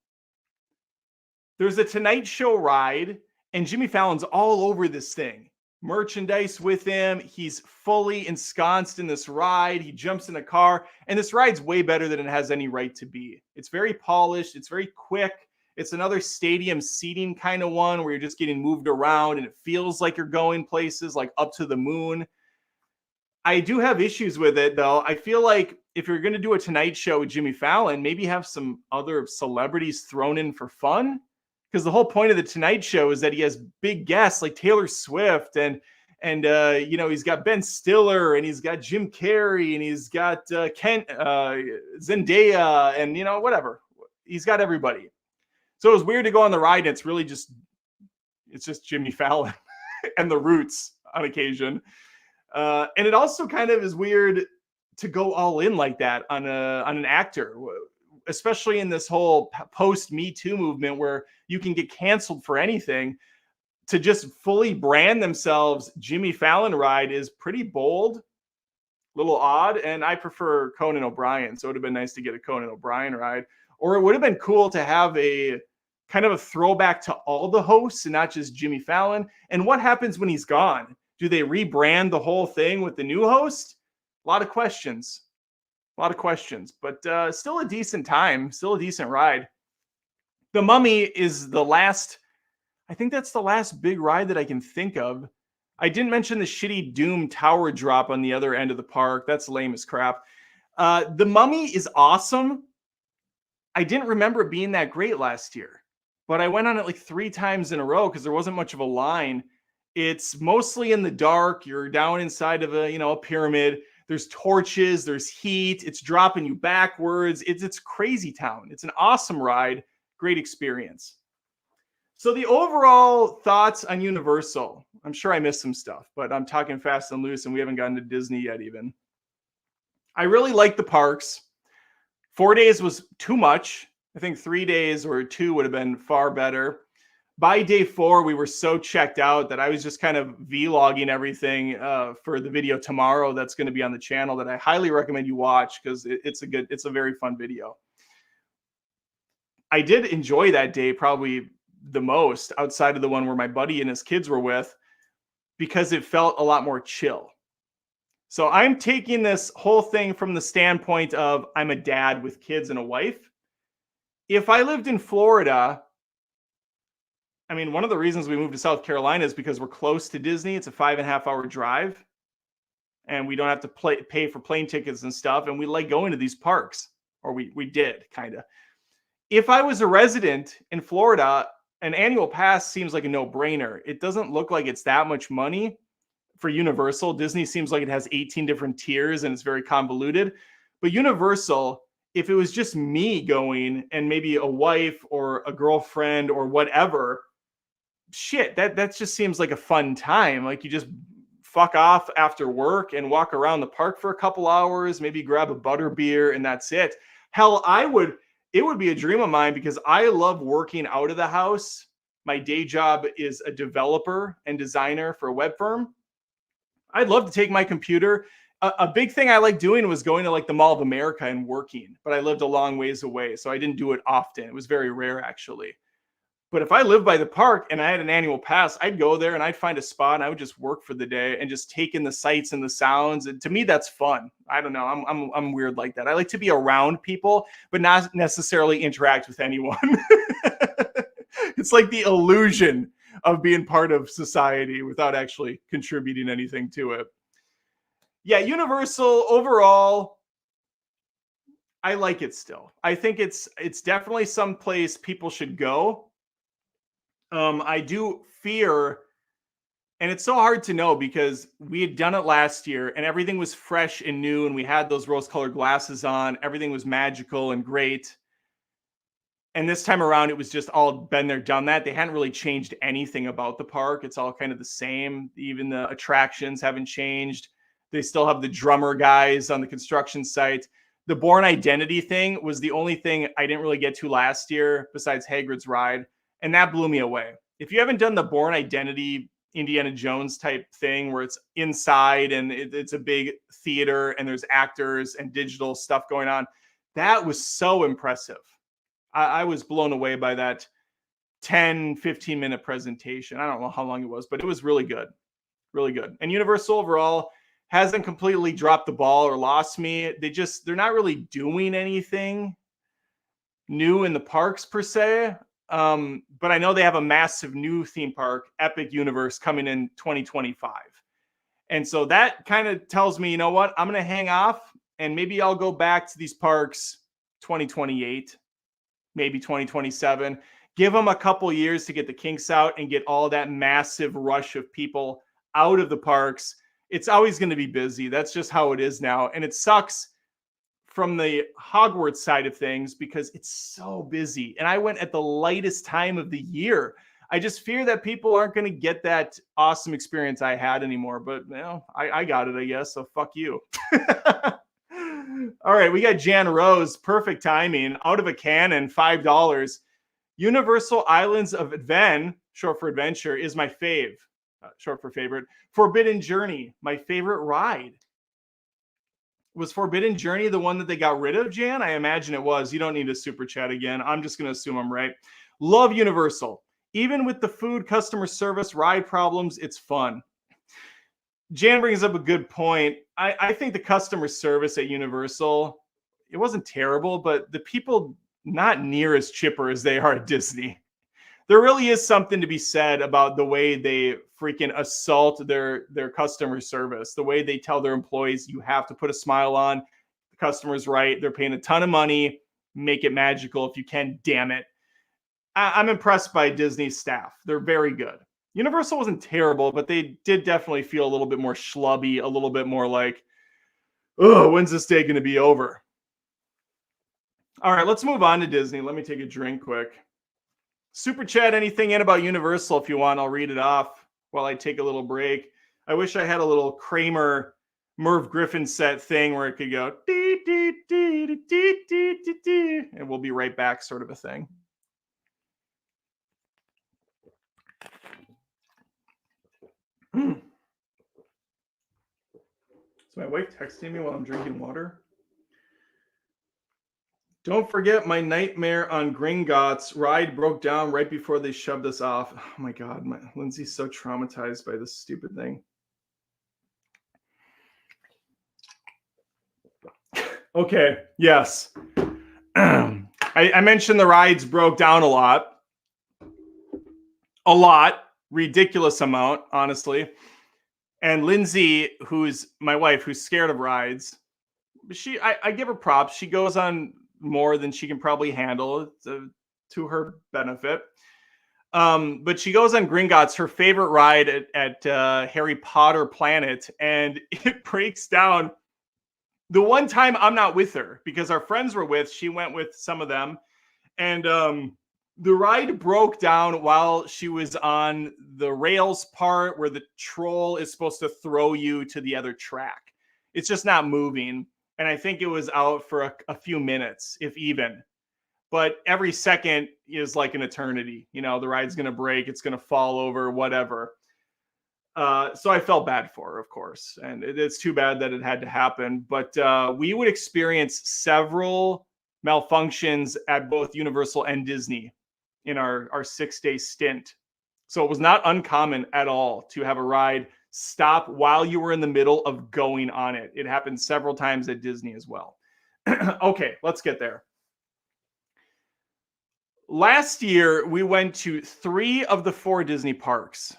There's a Tonight Show ride, and Jimmy Fallon's all over this thing. Merchandise with him. He's fully ensconced in this ride. He jumps in a car, and this ride's way better than it has any right to be. It's very polished. It's very quick. It's another stadium seating kind of one where you're just getting moved around, and it feels like you're going places like up to the moon. I do have issues with it, though. I feel like if you're going to do a Tonight Show with Jimmy Fallon, maybe have some other celebrities thrown in for fun. Because the whole point of the Tonight Show is that he has big guests like Taylor Swift and he's got Ben Stiller, and he's got Jim Carrey, and he's got Zendaya, and whatever. He's got everybody. So it was weird to go on the ride. And it's just Jimmy Fallon and the Roots on occasion. And it also kind of is weird to go all in like that on an actor, especially in this whole post Me Too movement where you can get canceled for anything. To just fully brand themselves Jimmy Fallon ride is pretty bold, a little odd. And I prefer Conan O'Brien. So it would have been nice to get a Conan O'Brien ride, or it would have been cool to have a kind of a throwback to all the hosts and not just Jimmy Fallon. And what happens when he's gone? Do they rebrand the whole thing with the new host? A lot of questions, but still a decent time, still a decent ride. The Mummy is I think that's the last big ride that I can think of. I didn't mention the shitty Doom Tower drop on the other end of the park. That's lame as crap. The Mummy is awesome. I didn't remember it being that great last year, but I went on it like 3 times in a row because there wasn't much of a line. It's mostly in the dark. You're down inside of a pyramid. There's torches, there's heat. It's dropping you backwards. It's crazy town. It's an awesome ride. Great experience. So the overall thoughts on Universal. I'm sure I missed some stuff, but I'm talking fast and loose, and we haven't gotten to Disney yet even. I really like the parks. 4 days was too much. I think 3 days or 2 would have been far better. By day 4, we were so checked out that I was just kind of vlogging everything for the video tomorrow that's going to be on the channel that I highly recommend you watch because it's a very fun video. I did enjoy that day probably the most outside of the one where my buddy and his kids were with, because it felt a lot more chill. So I'm taking this whole thing from the standpoint of I'm a dad with kids and a wife. If I lived in Florida, one of the reasons we moved to South Carolina is because we're close to Disney. It's a 5.5-hour drive, and we don't have to pay for plane tickets and stuff. And we like going to these parks, or we did kind of. If I was a resident in Florida, an annual pass seems like a no-brainer. It doesn't look like it's that much money for Universal. Disney seems like it has 18 different tiers and it's very convoluted. But Universal, if it was just me going and maybe a wife or a girlfriend or whatever, shit, that just seems like a fun time. Like you just fuck off after work and walk around the park for a couple hours, maybe grab a butter beer, and that's it. Hell, it would be a dream of mine because I love working out of the house. My day job is a developer and designer for a web firm. I'd love to take my computer. A big thing I like doing was going to like the Mall of America and working, but I lived a long ways away, so I didn't do it often. It was very rare, actually. But if I lived by the park and I had an annual pass, I'd go there and I'd find a spot and I would just work for the day and just take in the sights and the sounds. And to me, that's fun. I don't know. I'm weird like that. I like to be around people, but not necessarily interact with anyone. It's like the illusion of being part of society without actually contributing anything to it. Yeah, Universal overall, I like it still. I think it's definitely some place people should go. I do fear, and it's so hard to know because we had done it last year and everything was fresh and new and we had those rose-colored glasses on. Everything was magical and great. And this time around, it was just all been there, done that. They hadn't really changed anything about the park. It's all kind of the same. Even the attractions haven't changed. They still have the drummer guys on the construction site. The Bourne Identity thing was the only thing I didn't really get to last year besides Hagrid's ride. And that blew me away. If you haven't done the Bourne Identity Indiana Jones type thing where it's inside and it's a big theater and there's actors and digital stuff going on, that was so impressive. I was blown away by that 10, 15-minute presentation. I don't know how long it was, but it was really good. Really good. And Universal overall hasn't completely dropped the ball or lost me. They're not really doing anything new in the parks per se. But I know they have a massive new theme park, Epic Universe, coming in 2025. And so that kind of tells me, you know what, I'm going to hang off and maybe I'll go back to these parks 2028, maybe 2027. Give them a couple years to get the kinks out and get all that massive rush of people out of the parks. It's always going to be busy. That's just how it is now. And it sucks from the Hogwarts side of things because it's so busy. And I went at the lightest time of the year. I just fear that people aren't going to get that awesome experience I had anymore. But you know, I got it, I guess. So fuck you. All right, we got Jan Rose. Perfect timing. Out of a cannon, $5. Universal Islands of Adven, short for adventure, is my fave. Short for favorite. Forbidden Journey, my favorite ride. Was Forbidden Journey the one that they got rid of, Jan? I imagine it was. You don't need a super chat again. I'm just going to assume I'm right. Love Universal. Even with the food, customer service, ride problems, it's fun. Jan brings up a good point. I think the customer service at Universal, it wasn't terrible, but the people not near as chipper as they are at Disney. There really is something to be said about the way they freaking assault their customer service, the way they tell their employees, you have to put a smile on. The customer's right. They're paying a ton of money. Make it magical if you can, damn it. I'm impressed by Disney's staff. They're very good. Universal wasn't terrible, but they did definitely feel a little bit more schlubby, a little bit more like, oh, when's this day going to be over? All right, let's move on to Disney. Let me take a drink quick. Super chat anything in about Universal if you want. I'll read it off while I take a little break. I wish I had a little Kramer Merv Griffin set thing where it could go dee, dee, dee, dee, dee, dee, dee, dee, and we'll be right back sort of a thing. Is my wife texting me while I'm drinking water? Don't forget my nightmare on Gringotts. Ride broke down right before they shoved us off. Oh my God, Lindsay's so traumatized by this stupid thing. Okay, yes. I mentioned the rides broke down a lot. Ridiculous amount, honestly. And Lindsay, who's my wife, who's scared of rides, I give her props. She goes on more than she can probably handle to her benefit. But she goes on Gringotts, her favorite ride at Harry Potter Planet, and it breaks down The one time I'm not with her because our friends were with, she went with some of them. And the ride broke down while she was on the rails part where the troll is supposed to throw you to the other track. It's just not moving. And I think it was out for a few minutes, if even. But every second is like an eternity. You know, the ride's going to break, it's going to fall over, whatever. So I felt bad for her, of course. And it's too bad that it had to happen. But we would experience several malfunctions at both Universal and Disney in our 6-day stint. So it was not uncommon at all to have a ride stop while you were in the middle of going on it. It happened several times at Disney as well. Okay, let's get there. Last year, we went to 3 of the 4 Disney parks.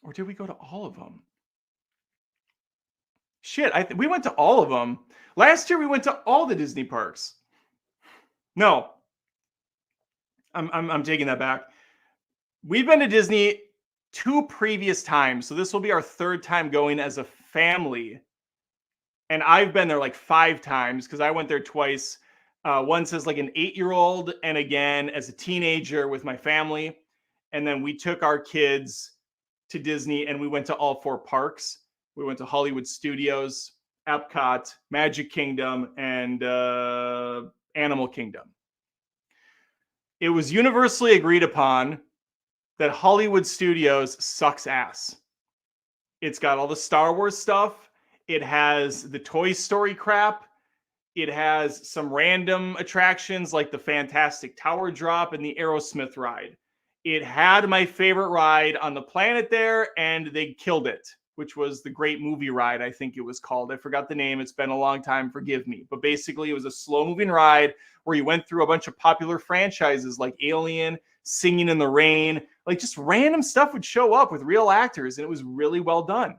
Or did we go to all of them? Shit, we went to all of them. Last year, we went to all the Disney parks. No, I'm taking that back. We've been to Disney 2 previous times, so this will be our 3rd time going as a family. And I've been there like 5 times because I went there twice. Once as like an 8-year-old, and again as a teenager with my family. And then we took our kids to Disney, and we went to all 4 parks. We went to Hollywood Studios, Epcot, Magic Kingdom, and Animal Kingdom. It was universally agreed upon that Hollywood Studios sucks ass. It's got all the Star Wars stuff. It has the Toy Story crap. It has some random attractions like the Fantastic Tower Drop and the Aerosmith ride. It had my favorite ride on the planet there, and they killed it, which was the Great Movie Ride, I think it was called. I forgot the name. It's been a long time. Forgive me. But basically, it was a slow-moving ride where you went through a bunch of popular franchises like Alien, Singing in the Rain. Like, just random stuff would show up with real actors, and it was really well done.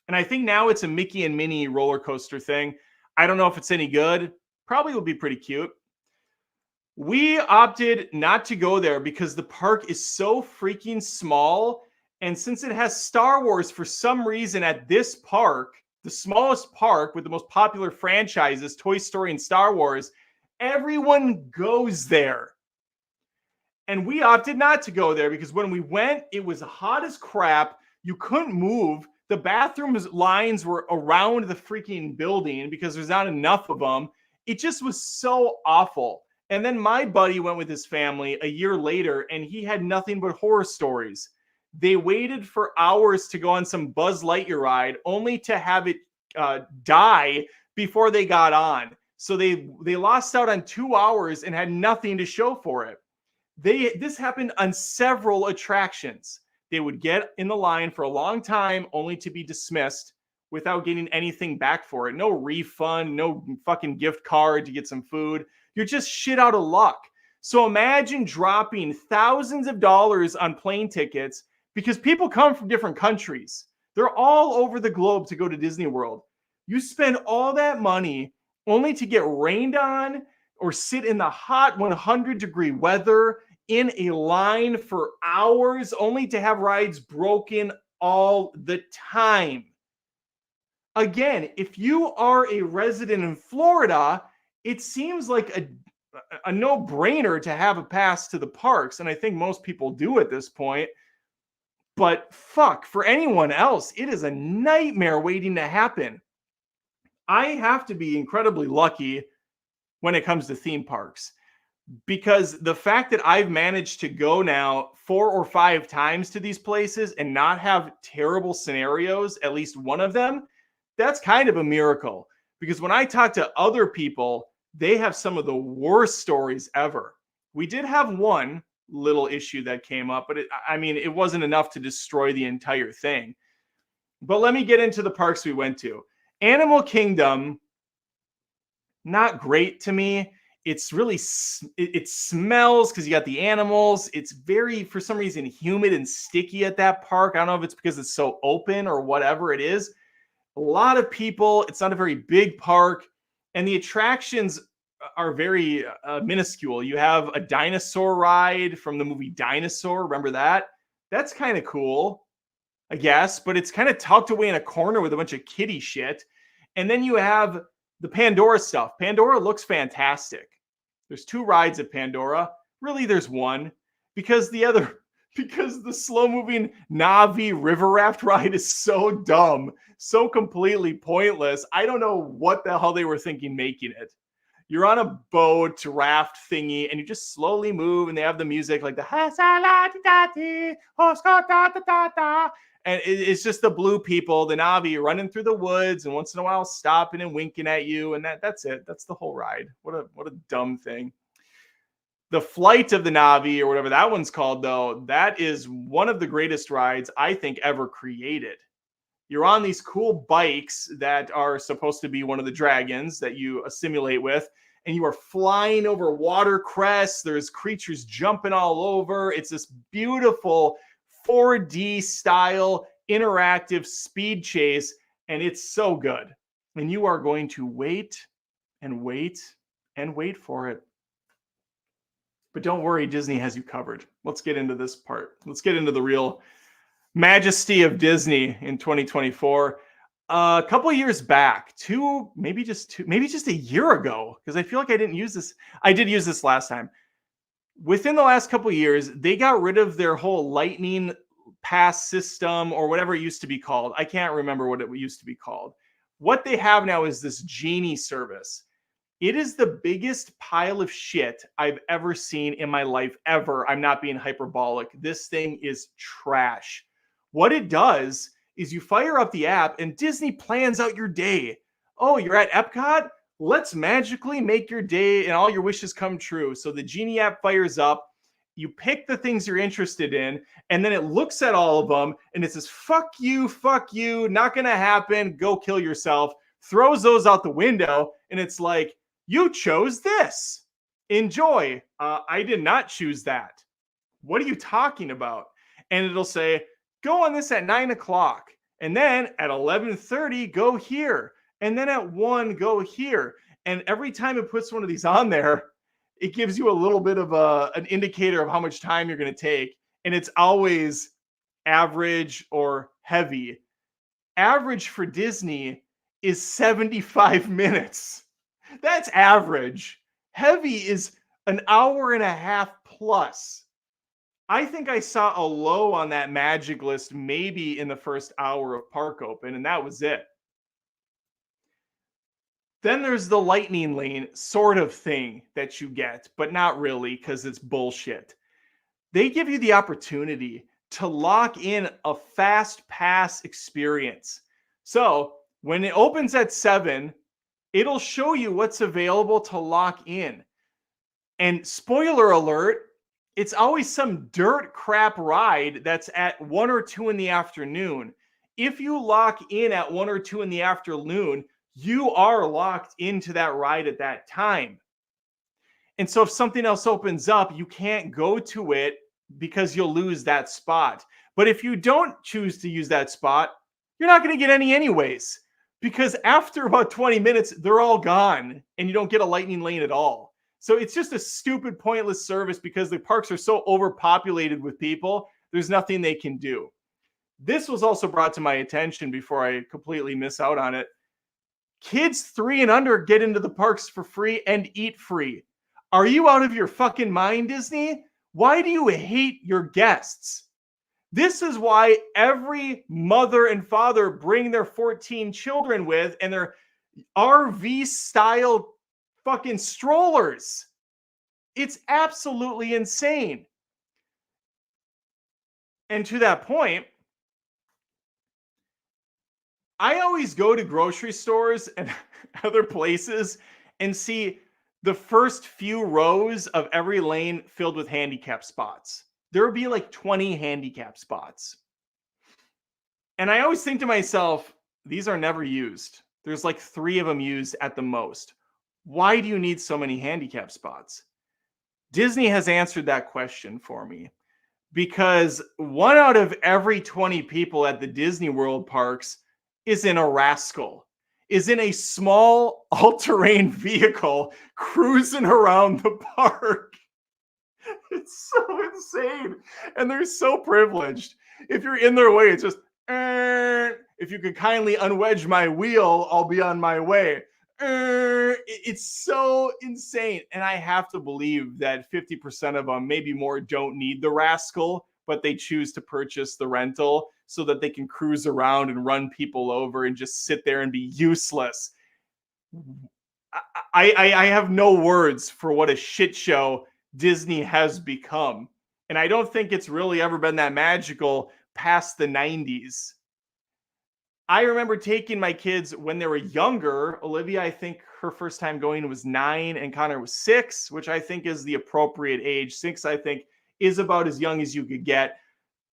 And I think now it's a Mickey and Minnie roller coaster thing. I don't know if it's any good. Probably will be pretty cute. We opted not to go there because the park is so freaking small. And since it has Star Wars for some reason at this park, the smallest park with the most popular franchises, Toy Story and Star Wars, everyone goes there. And we opted not to go there because when we went, it was hot as crap. You couldn't move. The bathroom lines were around the freaking building because there's not enough of them. It just was so awful. And then my buddy went with his family a year later, and he had nothing but horror stories. They waited for hours to go on some Buzz Lightyear ride, only to have it die before they got on. So they lost out on 2 hours and had nothing to show for it. This happened on several attractions. They would get in the line for a long time only to be dismissed without getting anything back for it. No refund, no fucking gift card to get some food. You're just shit out of luck. So imagine dropping thousands of dollars on plane tickets because people come from different countries. They're all over the globe to go to Disney World. You spend all that money only to get rained on or sit in the hot 100-degree weather in a line for hours only to have rides broken all the time. Again, if you are a resident in Florida, it seems like a no-brainer to have a pass to the parks, and I think most people do at this point. But fuck, for anyone else, it is a nightmare waiting to happen. I have to be incredibly lucky when it comes to theme parks, because the fact that I've managed to go now 4 or 5 times to these places and not have terrible scenarios, at least one of them, that's kind of a miracle. Because when I talk to other people, they have some of the worst stories ever. We did have one little issue that came up, but it wasn't enough to destroy the entire thing. But let me get into the parks we went to. Animal Kingdom, not great to me. It's really, it smells because you got the animals. It's very, for some reason, humid and sticky at that park. I don't know if it's because it's so open or whatever it is. A lot of people. It's not a very big park. And the attractions are very minuscule. You have a dinosaur ride from the movie Dinosaur. Remember that? That's kind of cool. I guess, but it's kind of tucked away in a corner with a bunch of kiddie shit. And then you have the Pandora stuff. Pandora looks fantastic. There's 2 rides at Pandora. Really, there's one because the slow moving Navi river raft ride is so dumb, so completely pointless. I don't know what the hell they were thinking making it. You're on a boat raft thingy and you just slowly move and they have the music like the and it's just the blue people, the Navi running through the woods and once in a while stopping and winking at you. And that's it. That's the whole ride. What a dumb thing. The flight of the Navi or whatever that one's called, though, that is one of the greatest rides I think ever created. You're on these cool bikes that are supposed to be one of the dragons that you assimilate with, and you are flying over water crests. There's creatures jumping all over. It's this beautiful 4D style interactive speed chase, and it's so good. And you are going to wait and wait and wait for it. But don't worry, Disney has you covered. Let's get into this part. Let's get into the real majesty of Disney in 2024. A couple of years back, maybe just a year ago, because I feel like I didn't use this. I did use this last time. Within the last couple of years, they got rid of their whole lightning pass system or whatever it used to be called. I can't remember what it used to be called. What they have now is this Genie service. It is the biggest pile of shit I've ever seen in my life ever. I'm not being hyperbolic. This thing is trash. What it does is you fire up the app and Disney plans out your day. Oh, you're at Epcot? Let's magically make your day and all your wishes come true. So the Genie app fires up. You pick the things you're interested in, and then it looks at all of them, and it says, fuck you, not going to happen, go kill yourself, throws those out the window, and it's like, you chose this. Enjoy. I did not choose that. What are you talking about? And it'll say, go on this at 9 o'clock. And then at 11:30, go here. And then at 1, go here. And every time it puts one of these on there, it gives you a little bit of an indicator of how much time you're going to take. And it's always average or heavy. Average for Disney is 75 minutes. That's average. Heavy is an hour and a half plus. I think I saw a low on that magic list maybe in the first hour of park open, and that was it. Then there's the lightning lane sort of thing that you get, but not really because it's bullshit. They give you the opportunity to lock in a fast pass experience. So when it opens at 7, it'll show you what's available to lock in. And spoiler alert, it's always some dirt crap ride that's at 1 or 2 in the afternoon. If you lock in at 1 or 2 in the afternoon, you are locked into that ride at that time. And so if something else opens up, you can't go to it because you'll lose that spot. But if you don't choose to use that spot, you're not going to get any anyways. Because after about 20 minutes, they're all gone and you don't get a lightning lane at all. So it's just a stupid, pointless service because the parks are so overpopulated with people, there's nothing they can do. This was also brought to my attention before I completely miss out on it. Kids 3 and under get into the parks for free and eat free. Are you out of your fucking mind, Disney? Why do you hate your guests? This is why every mother and father bring their 14 children with and their RV-style fucking strollers. It's absolutely insane. And to that point, I always go to grocery stores and other places and see the first few rows of every lane filled with handicap spots. There would be like 20 handicap spots. And I always think to myself, these are never used. There's like 3 of them used at the most. Why do you need so many handicap spots? Disney has answered that question for me. Because 1 out of every 20 people at the Disney World parks is in a rascal, is in a small all-terrain vehicle cruising around the park. It's so insane. And they're so privileged. If you're in their way, it's just, If you could kindly unwedge my wheel, I'll be on my way. It's so insane. And I have to believe that 50% of them, maybe more, don't need the rascal, but they choose to purchase the rental so that they can cruise around and run people over and just sit there and be useless. I have no words for what a shit show Disney has become. And I don't think it's really ever been that magical past the 90s. I remember taking my kids when they were younger. Olivia, I think her first time going was 9 and Connor was 6, which I think is the appropriate age. 6, I think, is about as young as you could get,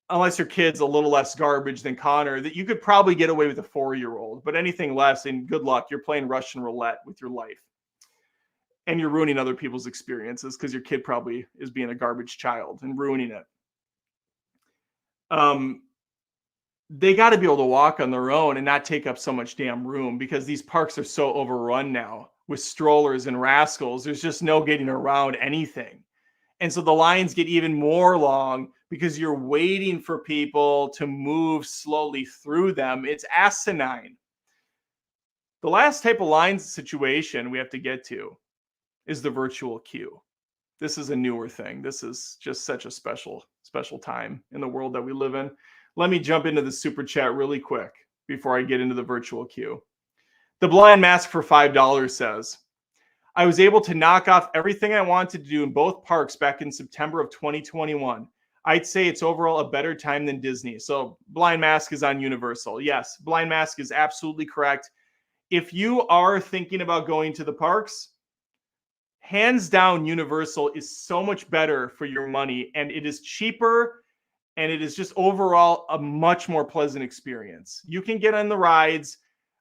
unless your kid's a little less garbage than Connor, that you could probably get away with a 4-year-old. But anything less, and good luck, you're playing Russian roulette with your life. And you're ruining other people's experiences because your kid probably is being a garbage child and ruining it. They got to be able to walk on their own and not take up so much damn room, because these parks are so overrun now with strollers and rascals. There's just no getting around anything. And so the lines get even more long because you're waiting for people to move slowly through them. It's asinine. The last type of lines situation we have to get to is the virtual queue. This is a newer thing. This is just such a special time in the world that we live in. Let me jump into the super chat really quick before I get into the virtual queue. The Blind Mask for $5 says, I was able to knock off everything I wanted to do in both parks back in September of 2021. I'd say it's overall a better time than Disney. So Blind Mask is on Universal. Yes, Blind Mask is absolutely correct. If you are thinking about going to the parks, hands down, Universal is so much better for your money, and it is cheaper. And it is just overall a much more pleasant experience. You can get on the rides.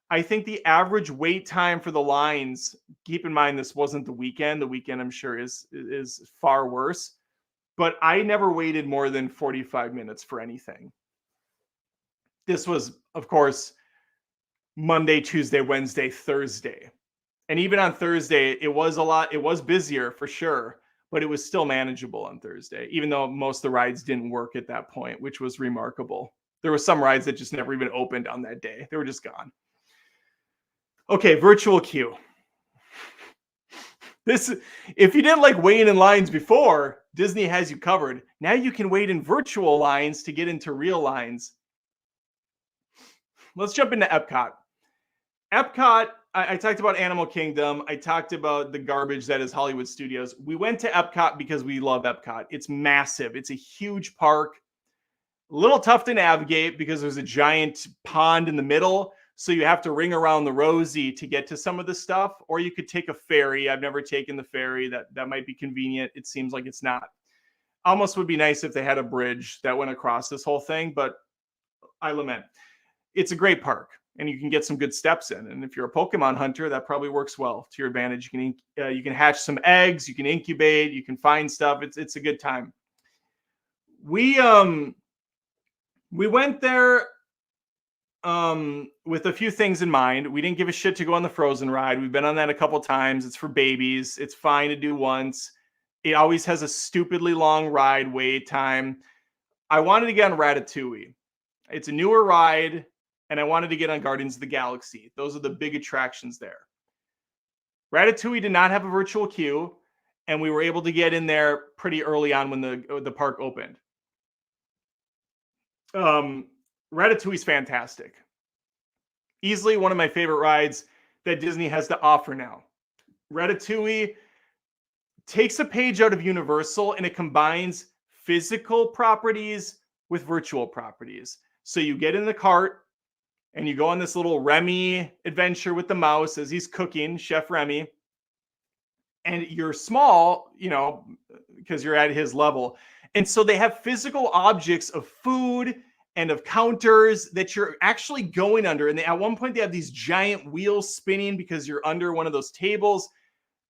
I think the average wait time for the lines, keep in mind this wasn't the weekend. The weekend, I'm sure, is far worse. But I never waited more than 45 minutes for anything. This was, of course, Monday, Tuesday, Wednesday, Thursday. And even on Thursday, it was busier for sure. But it was still manageable on Thursday, even though most of the rides didn't work at that point, which was remarkable. There were some rides that just never even opened on that day. They were just gone. Okay, virtual queue. If you didn't like waiting in lines before, Disney has you covered. Now you can wait in virtual lines to get into real lines. Let's jump into Epcot. Epcot, I talked about Animal Kingdom. I talked about the garbage that is Hollywood Studios. We went to Epcot because we love Epcot. It's massive. It's a huge park. A little tough to navigate because there's a giant pond in the middle. So you have to ring around the rosy to get to some of the stuff. Or you could take a ferry. I've never taken the ferry. That might be convenient. It seems like it's not. Almost would be nice if they had a bridge that went across this whole thing. But I lament. It's a great park. And you can get some good steps in. And if you're a Pokemon hunter, that probably works well to your advantage. You can hatch some eggs, you can incubate, you can find stuff. It's a good time. We went there with a few things in mind. We didn't give a shit to go on the Frozen ride. We've been on that a couple times. It's for babies. It's fine to do once. It always has a stupidly long ride wait time. I wanted to get on Ratatouille. It's a newer ride. And I wanted to get on Guardians of the Galaxy. Those are the big attractions there. Ratatouille did not have a virtual queue, and we were able to get in there pretty early on when the park opened. Ratatouille is fantastic. Easily one of my favorite rides that Disney has to offer now. Ratatouille takes a page out of Universal, and it combines physical properties with virtual properties. So you get in the cart, and you go on this little Remy adventure with the mouse as he's cooking, Chef Remy. And you're small, because you're at his level. And so they have physical objects of food and of counters that you're actually going under. And at one point, they have these giant wheels spinning because you're under one of those tables.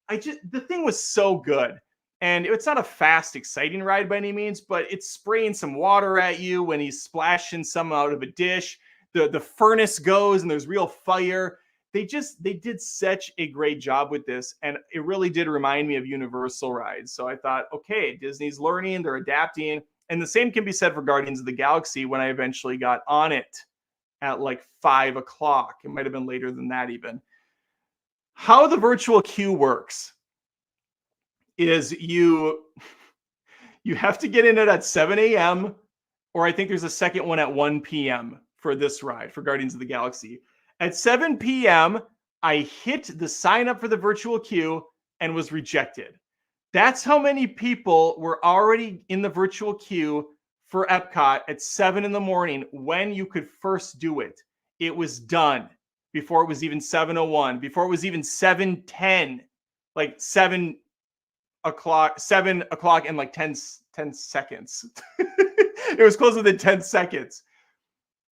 The thing was so good. And it's not a fast, exciting ride by any means, but it's spraying some water at you when he's splashing some out of a dish. The furnace goes and there's real fire. They did such a great job with this. And it really did remind me of Universal rides. So I thought, okay, Disney's learning, they're adapting. And the same can be said for Guardians of the Galaxy when I eventually got on it. at like 5 o'clock. It might have been later than that even. How the virtual queue works is you have to get in it at 7 a.m. or I think there's a second one at 1 p.m. for this ride for Guardians of the Galaxy. At 7 p.m., I hit the sign up for the virtual queue and was rejected. That's how many people were already in the virtual queue for Epcot at 7 in the morning when you could first do it. It was done before it was even 7:01, before it was even 7:10, like 7 o'clock and like 10 seconds. It was close within 10 seconds.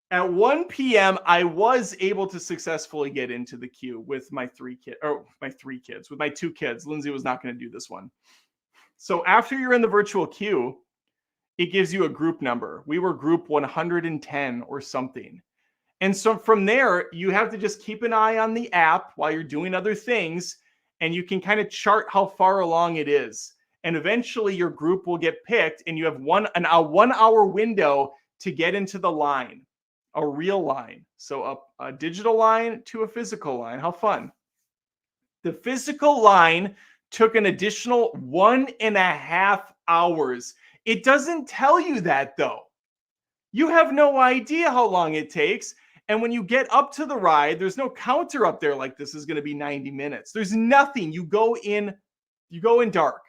At 1 p.m., I was able to successfully get into the queue with my three kids, with my 2 kids. Lindsay was not going to do this one. So after you're in the virtual queue, it gives you a group number. We were group 110 or something. And so from there, you have to just keep an eye on the app while you're doing other things, and you can kind of chart how far along it is. And eventually your group will get picked, and you have a 1 hour window to get into the line, a real line. So a digital line to a physical line. How fun. The physical line took an additional 1.5 hours. It doesn't tell you that though. You have no idea how long it takes. And when you get up to the ride, there's no counter up there like this is going to be 90 minutes. There's nothing. You go in dark.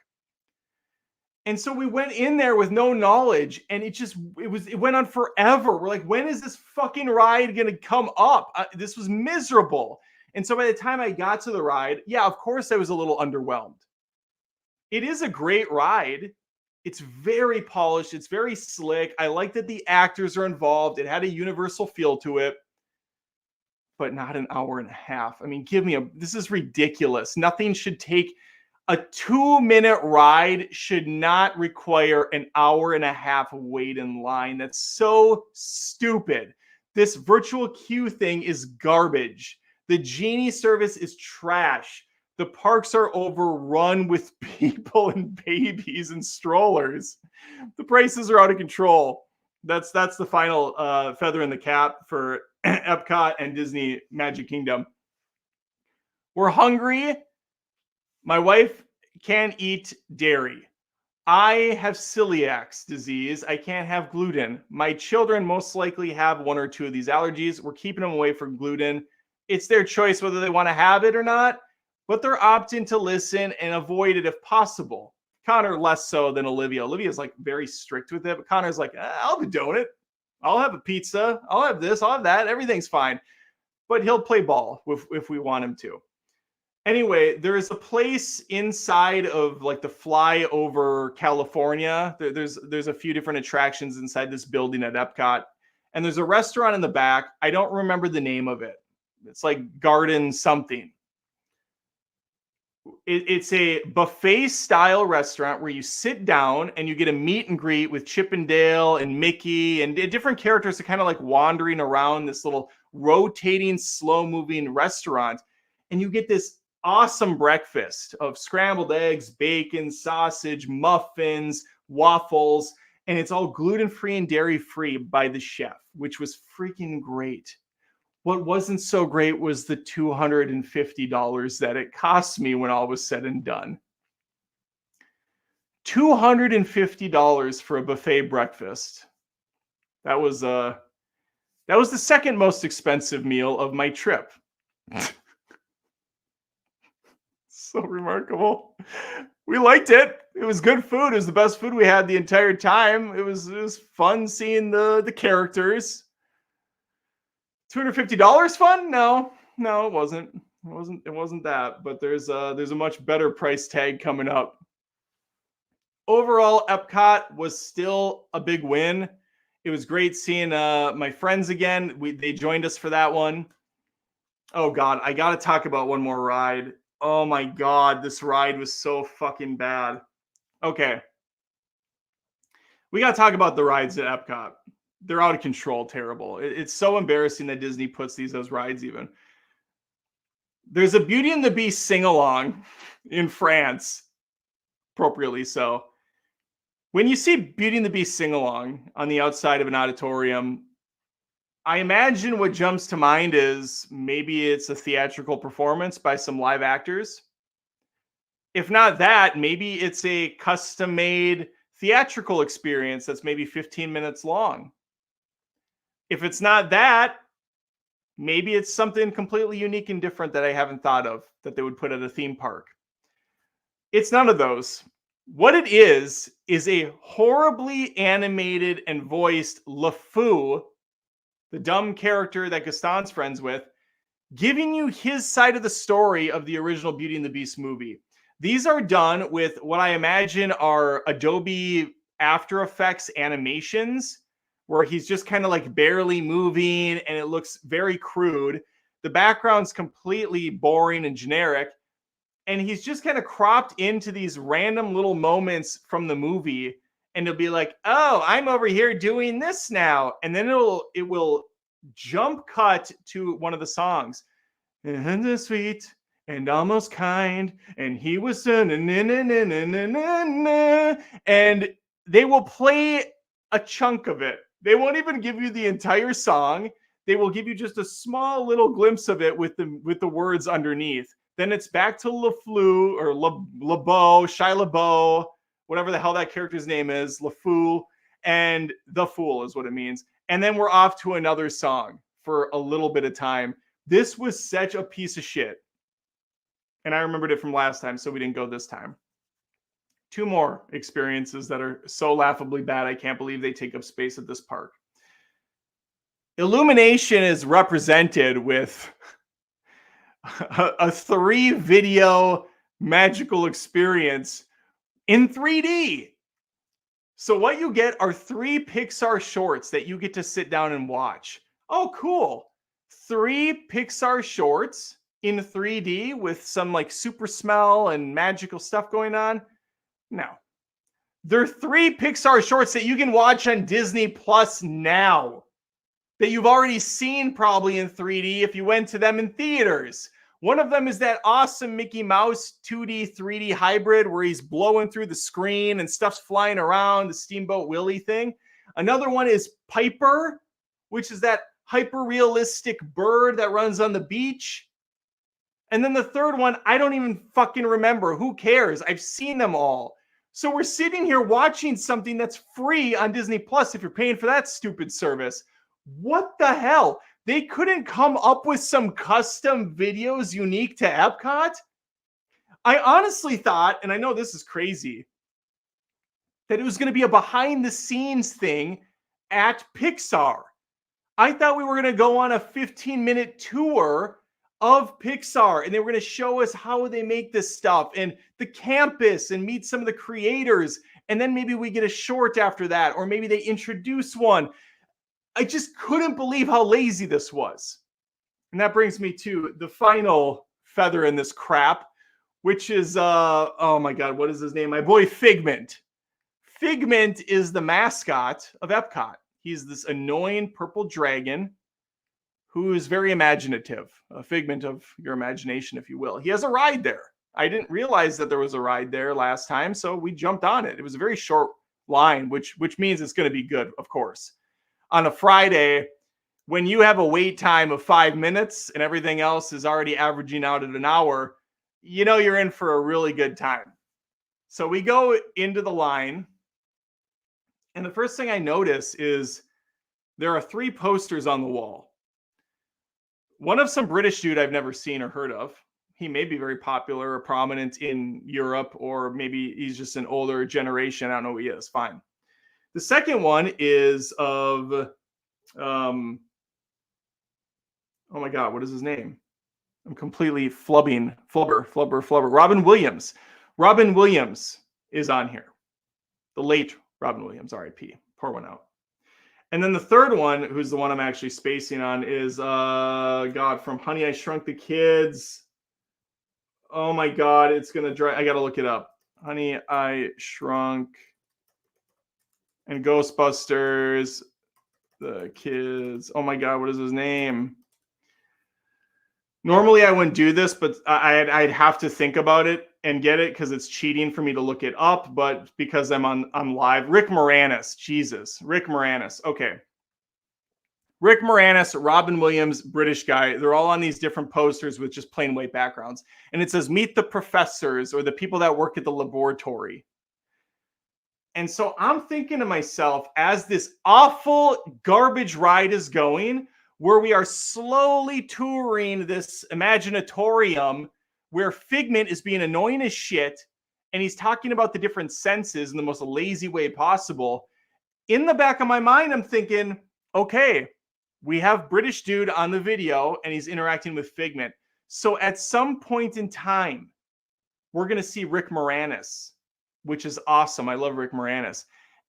And so we went in there with no knowledge, and it went on forever. We're like, when is this fucking ride going to come up? This was miserable. And so by the time I got to the ride, yeah, of course I was a little underwhelmed. It is a great ride. It's very polished. It's very slick. I like that the actors are involved. It had a universal feel to it, but not an hour and a half. I mean, this is ridiculous. Nothing should take a 2-minute ride should not require an hour and a half wait in line. That's so stupid. This virtual queue thing is garbage. The Genie service is trash. The parks are overrun with people and babies and strollers. The prices are out of control. That's the final feather in the cap for Epcot and Disney Magic Kingdom. We're hungry. My wife can't eat dairy. I have celiac disease. I can't have gluten. My children most likely have 1 or 2 of these allergies. We're keeping them away from gluten. It's their choice whether they want to have it or not, but they're opting to listen and avoid it if possible. Connor less so than Olivia. Olivia's like very strict with it, but Connor's like, I'll have a donut. I'll have a pizza. I'll have this. I'll have that. Everything's fine. But he'll play ball if we want him to. Anyway, there is a place inside of like the flyover California. There's a few different attractions inside this building at Epcot. And there's a restaurant in the back. I don't remember the name of it. It's like Garden something. It's a buffet style restaurant where you sit down and you get a meet and greet with Chip and Dale and Mickey and different characters that kind of like wandering around this little rotating, slow moving restaurant. And you get this awesome breakfast of scrambled eggs, bacon, sausage, muffins, waffles, and it's all gluten-free and dairy-free by the chef, which was freaking great. What wasn't so great was the $250 that it cost me when all was said and done. $250 for a buffet breakfast. That was the second most expensive meal of my trip. So remarkable. We liked it. It was good food. It was the best food we had the entire time. It was fun seeing the characters. $250 fun? No, it wasn't. It wasn't that. But there's a much better price tag coming up. Overall, Epcot was still a big win. It was great seeing my friends again. They joined us for that one. Oh God, I got to talk about one more ride. Oh my God, this ride was so fucking bad. Okay. We got to talk about the rides at Epcot. They're out of control, terrible. It's so embarrassing that Disney puts these as rides even. There's a Beauty and the Beast sing-along in France, appropriately so. When you see Beauty and the Beast sing-along on the outside of an auditorium, I imagine what jumps to mind is maybe it's a theatrical performance by some live actors. If not that, maybe it's a custom made theatrical experience that's maybe 15 minutes long. If it's not that, maybe it's something completely unique and different that I haven't thought of that they would put at a theme park. It's none of those. What it is a horribly animated and voiced LeFou, the dumb character that Gaston's friends with, giving you his side of the story of the original Beauty and the Beast movie. These are done with what I imagine are Adobe After Effects animations, where he's just kind of like barely moving and it looks very crude. The background's completely boring and generic. And he's just kind of cropped into these random little moments from the movie. And it'll be like, oh, I'm over here doing this now. And then it will jump cut to one of the songs. And the sweet and almost kind, and he was and they will play a chunk of it. They won't even give you the entire song. They will give you just a small little glimpse of it with the words underneath. Then it's back to LeFleur or LeBeau, Shia LaBeouf, whatever the hell that character's name is, LeFou, and the Fool is what it means. And then we're off to another song for a little bit of time. This was such a piece of shit. And I remembered it from last time, so we didn't go this time. 2 more experiences that are so laughably bad, I can't believe they take up space at this park. Illumination is represented with a 3-video magical experience in 3D. So what you get are 3 Pixar shorts that you get to sit down and watch. Oh, cool. 3 Pixar shorts in 3D with some like super smell and magical stuff going on. No. They're 3 Pixar shorts that you can watch on Disney Plus now, that you've already seen probably in 3D if you went to them in theaters. One of them is that awesome Mickey Mouse 2D, 3D hybrid where he's blowing through the screen and stuff's flying around, the Steamboat Willie thing. Another one is Piper, which is that hyper-realistic bird that runs on the beach. And then the third one, I don't even fucking remember. Who cares? I've seen them all. So we're sitting here watching something that's free on Disney Plus if you're paying for that stupid service. What the hell? They couldn't come up with some custom videos unique to Epcot? I honestly thought, and I know this is crazy, that it was going to be a behind-the-scenes thing at Pixar. I thought we were going to go on a 15-minute tour of Pixar, and they were going to show us how they make this stuff and the campus and meet some of the creators, and then maybe we get a short after that, or maybe they introduce one. I just couldn't believe how lazy this was. And that brings me to the final feather in this crap, which is, oh my God, what is his name? My boy Figment. Figment is the mascot of Epcot. He's this annoying purple dragon who is very imaginative, a figment of your imagination, if you will. He has a ride there. I didn't realize that there was a ride there last time, so we jumped on it. It was a very short line, which means it's going to be good, of course. On a Friday, when you have a wait time of 5 minutes and everything else is already averaging out at an hour, you know you're in for a really good time. So we go into the line, and the first thing I notice is there are 3 posters on the wall. One of some British dude I've never seen or heard of. He may be very popular or prominent in Europe, or maybe he's just an older generation. I don't know who he is. Fine. The second one is of, oh my God, what is his name? I'm completely flubber. Robin Williams. Robin Williams is on here. The late Robin Williams, RIP. Pour one out. And then the third one, who's the one I'm actually spacing on, is, God, from Honey, I Shrunk the Kids. Oh my God, it's going to dry. I got to look it up. Honey, I Shrunk and Ghostbusters, the kids. Oh my God, what is his name? Normally I wouldn't do this, but I'd have to think about it and get it because it's cheating for me to look it up. But because I'm live, Rick Moranis, Jesus, Rick Moranis. Okay, Rick Moranis, Robin Williams, British guy. They're all on these different posters with just plain white backgrounds. And it says, meet the professors or the people that work at the laboratory. And so I'm thinking to myself, as this awful garbage ride is going, where we are slowly touring this imaginatorium where Figment is being annoying as shit, and he's talking about the different senses in the most lazy way possible. In the back of my mind, I'm thinking, okay, we have British dude on the video, and he's interacting with Figment. So at some point in time, we're going to see Rick Moranis, which is awesome. I love Rick Moranis.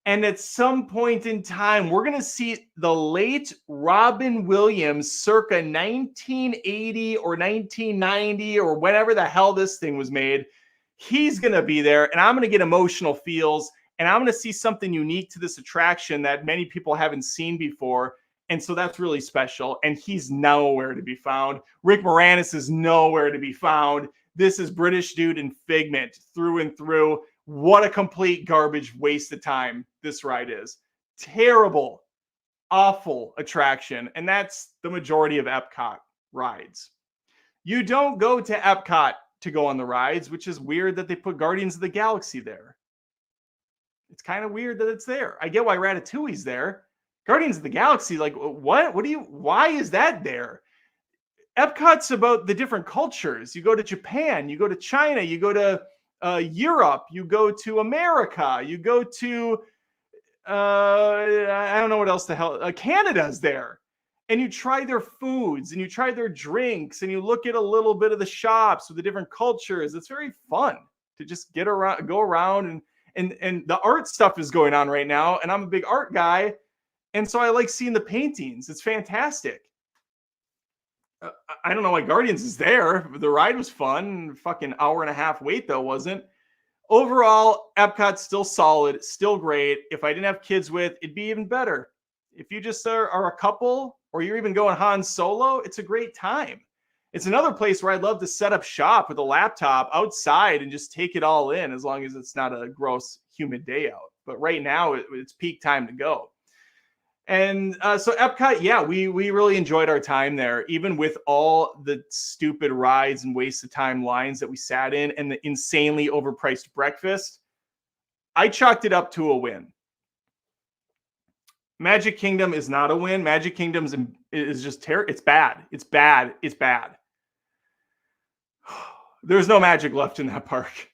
And at some point in time, we're going to see the late Robin Williams circa 1980 or 1990 or whenever the hell this thing was made. He's going to be there, and I'm going to get emotional feels, and I'm going to see something unique to this attraction that many people haven't seen before. And so that's really special. And he's nowhere to be found. Rick Moranis is nowhere to be found. This is British dude and Figment through and through. What a complete garbage waste of time this ride is. Terrible, awful attraction. And that's the majority of Epcot rides. You don't go to Epcot to go on the rides, which is weird that they put Guardians of the Galaxy there. It's kind of weird that it's there. I get why Ratatouille's there. Guardians of the Galaxy, like, what? Why is that there? Epcot's about the different cultures. You go to Japan, you go to China, you go to Europe, you go to America, you go to, I don't know what else the hell, Canada's there. And you try their foods and you try their drinks and you look at a little bit of the shops with the different cultures. It's very fun to just get around, go around, and the art stuff is going on right now. And I'm a big art guy. And so I like seeing the paintings. It's fantastic. I don't know why Guardians is there. The ride was fun. Fucking hour and a half wait, though, wasn't. Overall, Epcot's still solid, still great. If I didn't have kids with, it'd be even better. If you just are a couple or you're even going Han Solo, it's a great time. It's another place where I'd love to set up shop with a laptop outside and just take it all in, as long as it's not a gross, humid day out. But right now, it's peak time to go. And so Epcot, yeah, we really enjoyed our time there, even with all the stupid rides and waste of time lines that we sat in and the insanely overpriced breakfast. I chalked it up to a win. Magic Kingdom is not a win. Magic Kingdom is just terrible. It's bad. It's bad. It's bad. There's no magic left in that park.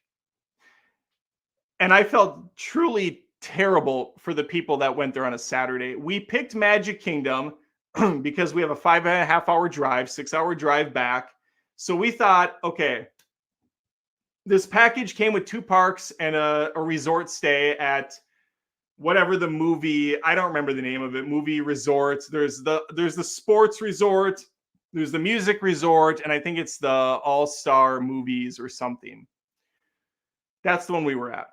And I felt truly terrible for the people that went there on a Saturday. We picked Magic Kingdom because we have a 5.5 hour drive, 6-hour drive back. So we thought, okay, this package came with 2 parks and a resort stay at whatever the movie, I don't remember the name of it, movie resort. There's the sports resort, there's the music resort, and I think it's the All-Star Movies or something. That's the one we were at.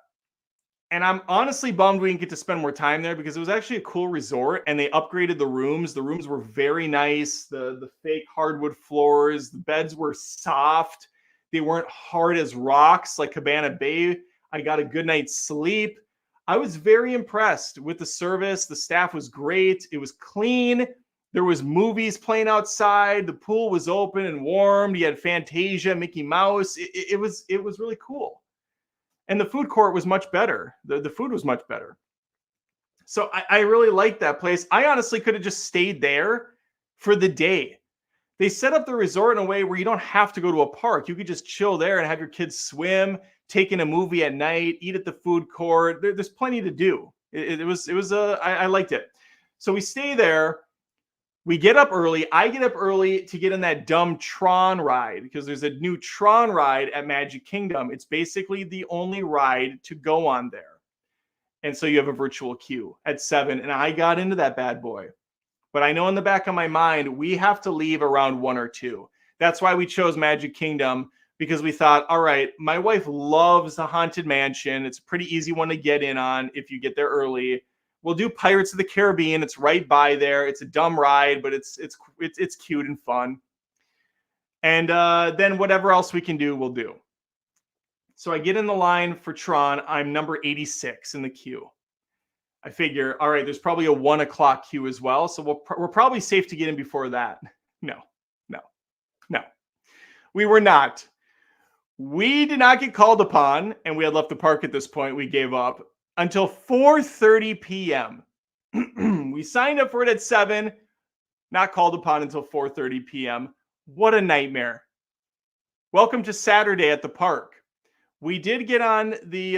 And I'm honestly bummed we didn't get to spend more time there, because it was actually a cool resort and they upgraded the rooms. The rooms were very nice. The fake hardwood floors, the beds were soft. They weren't hard as rocks like Cabana Bay. I got a good night's sleep. I was very impressed with the service. The staff was great. It was clean. There was movies playing outside. The pool was open and warm. You had Fantasia, Mickey Mouse. It was really cool. And the food court was much better. The food was much better. So I really liked that place. I honestly could have just stayed there for the day. They set up the resort in a way where you don't have to go to a park. You could just chill there and have your kids swim, take in a movie at night, eat at the food court. There's plenty to do. I liked it. So we stay there. We get up early. I get up early to get in that dumb Tron ride, because there's a new Tron ride at Magic Kingdom. It's basically the only ride to go on there. And so you have a virtual queue at 7. And I got into that bad boy. But I know in the back of my mind, we have to leave around 1 or 2. That's why we chose Magic Kingdom, because we thought, all right, my wife loves the Haunted Mansion. It's a pretty easy one to get in on if you get there early. We'll do Pirates of the Caribbean. It's right by there. It's a dumb ride, but it's cute and fun. And then whatever else we can do, we'll do. So I get in the line for Tron. I'm number 86 in the queue. I figure, all right, there's probably a 1 o'clock queue as well. So we're probably safe to get in before that. No, no, no. We were not. We did not get called upon, and we had left the park at this point. We gave up until 4:30 p.m. We signed up for it at 7, not called upon until 4:30 p.m. What a nightmare. Welcome to Saturday at the park. We did get on the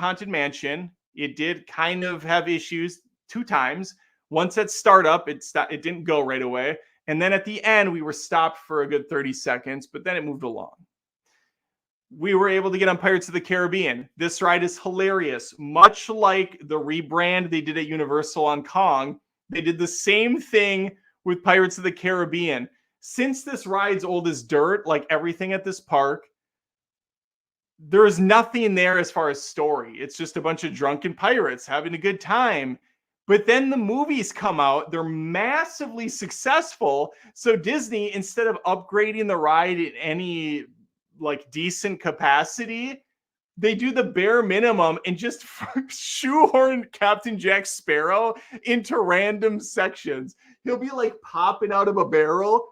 Haunted Mansion. It did kind of have issues 2 times. Once at startup, it didn't go right away. And then at the end, we were stopped for a good 30 seconds, but then it moved along. We were able to get on Pirates of the Caribbean. This ride is hilarious. Much like the rebrand they did at Universal on Kong, they did the same thing with Pirates of the Caribbean. Since this ride's old as dirt, like everything at this park, there is nothing there as far as story. It's just a bunch of drunken pirates having a good time. But then the movies come out, they're massively successful. So Disney, instead of upgrading the ride in any like decent capacity, they do the bare minimum and just shoehorn Captain Jack Sparrow into random sections. He'll be like popping out of a barrel,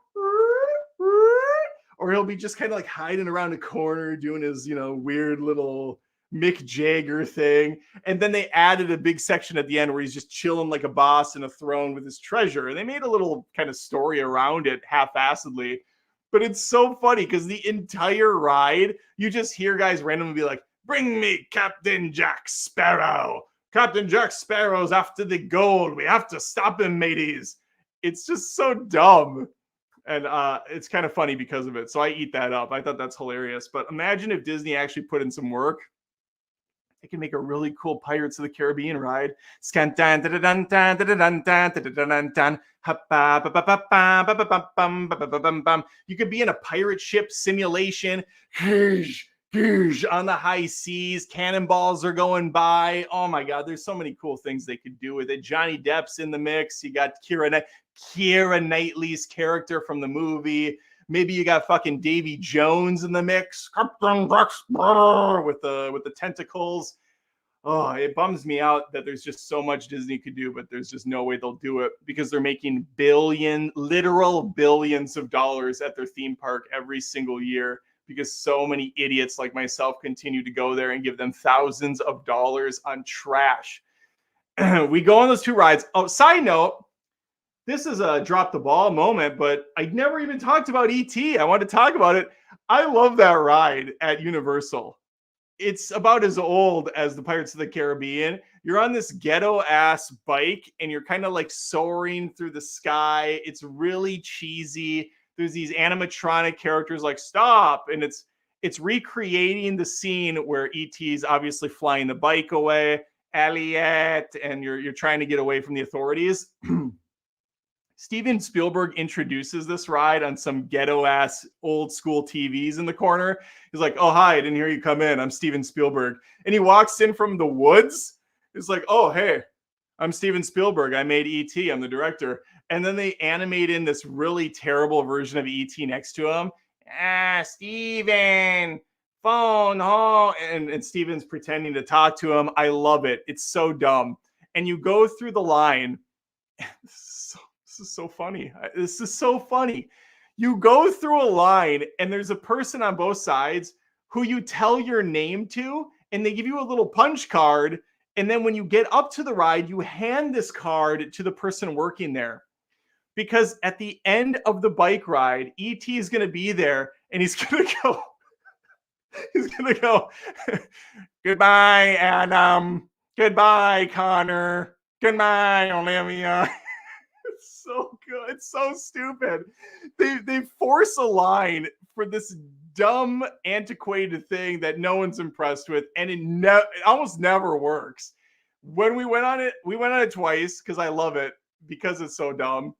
or he'll be just kind of like hiding around a corner doing his, weird little Mick Jagger thing. And then they added a big section at the end where he's just chilling like a boss in a throne with his treasure. And they made a little kind of story around it half-assedly. But it's so funny because the entire ride, you just hear guys randomly be like, "Bring me Captain Jack Sparrow. Captain Jack Sparrow's after the gold. We have to stop him, mateys." It's just so dumb. And it's kind of funny because of it. So I eat that up. I thought that's hilarious. But imagine if Disney actually put in some work. They can make a really cool Pirates of the Caribbean ride. You could be in a pirate ship simulation on the high seas. Cannonballs are going by. Oh my God, there's so many cool things they could do with it. Johnny Depp's in the mix. You got Keira Knightley's character from the movie. Maybe you got fucking Davy Jones in the mix, Captain Jack Sparrow with the tentacles. Oh, it bums me out that there's just so much Disney could do, but there's just no way they'll do it because they're making literal billions of dollars at their theme park every single year because so many idiots like myself continue to go there and give them thousands of dollars on trash. We go on those 2 rides. Oh, side note, this is a drop the ball moment, but I never even talked about E.T. I want to talk about it. I love that ride at Universal. It's about as old as the Pirates of the Caribbean. You're on this ghetto ass bike and you're kind of like soaring through the sky. It's really cheesy. There's these animatronic characters like stop, and it's recreating the scene where E.T.'s obviously flying the bike away, Elliot, and you're trying to get away from the authorities. Steven Spielberg introduces this ride on some ghetto ass old school TVs in the corner. He's like, "Oh, hi, I didn't hear you come in. I'm Steven Spielberg." And he walks in from the woods. He's like, "Oh, hey, I'm Steven Spielberg. I made E.T. I'm the director." And then they animate in this really terrible version of E.T. next to him. Steven, phone home. And Steven's pretending to talk to him. I love it. It's so dumb. And you go through the line. This is so funny. This is so funny. You go through a line and there's a person on both sides who you tell your name to, and they give you a little punch card. And then when you get up to the ride, you hand this card to the person working there. Because at the end of the bike ride, E.T. is going to be there and he's going to go, "Goodbye, Adam. Goodbye, Connor. Goodbye, Olivia." It's so good. It's so stupid. They force a line for this dumb, antiquated thing that no one's impressed with, and it almost never works. When we went on it twice because I love it because it's so dumb,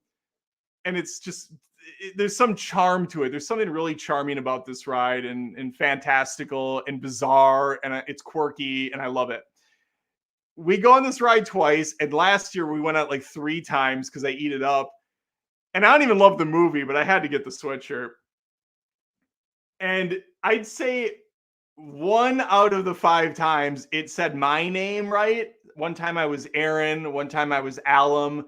and it's just there's some charm to it. There's something really charming about this ride, and fantastical and bizarre, and it's quirky, and I love it. We go on this ride twice, and last year we went out like 3 times because I eat it up. And I don't even love the movie, but I had to get the sweatshirt. And I'd say 1 out of the 5 times it said my name right One time I was Aaron. One time I was Alum.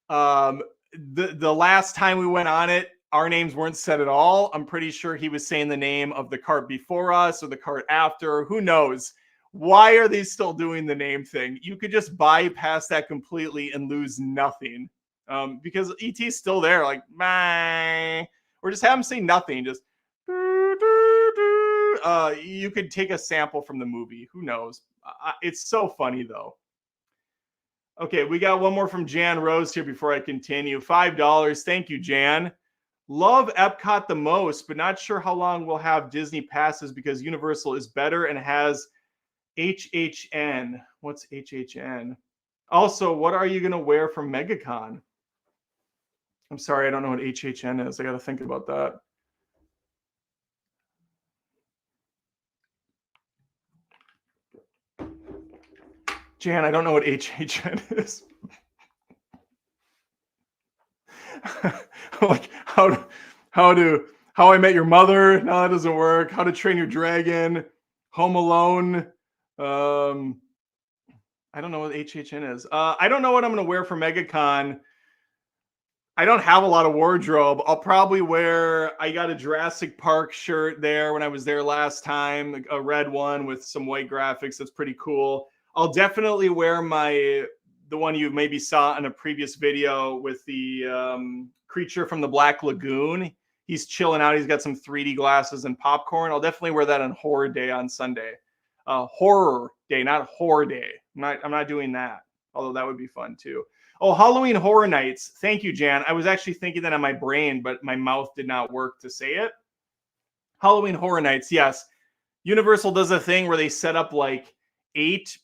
The last time we went on it, our names weren't said at all. I'm pretty sure he was saying the name of the cart before us or the cart after. Who knows? Why are they still doing the name thing? You could just bypass that completely and lose nothing. Because ET's still there, like, meh. Or just have him say nothing. Just you could take a sample from the movie. Who knows? It's so funny though. Okay, we got one more from Jan Rose here before I continue. $5. Thank you, Jan. Love Epcot the most, but not sure how long we'll have Disney passes because Universal is better and has HHN. What's HHN? Also, what are you going to wear from Megacon? I'm sorry, I don't know what HHN is. I got to think about that. Jan, I don't know what HHN is. Like how I Met Your Mother? No, that doesn't work. How to Train Your Dragon? Home Alone? I don't know what HHN is. I don't know what I'm going to wear for MegaCon. I don't have a lot of wardrobe. I'll probably I got a Jurassic Park shirt there when I was there last time, a red one with some white graphics. That's pretty cool. I'll definitely wear the one you maybe saw in a previous video with the creature from the Black Lagoon. He's chilling out. He's got some 3D glasses and popcorn. I'll definitely wear that on Horror Day on Sunday. Horror Day, not Horror Day. I'm not doing that, although that would be fun too. Oh, Halloween Horror Nights. Thank you, Jan. I was actually thinking that on my brain, but my mouth did not work to say it. Halloween Horror Nights, yes. Universal does a thing where they set up like 8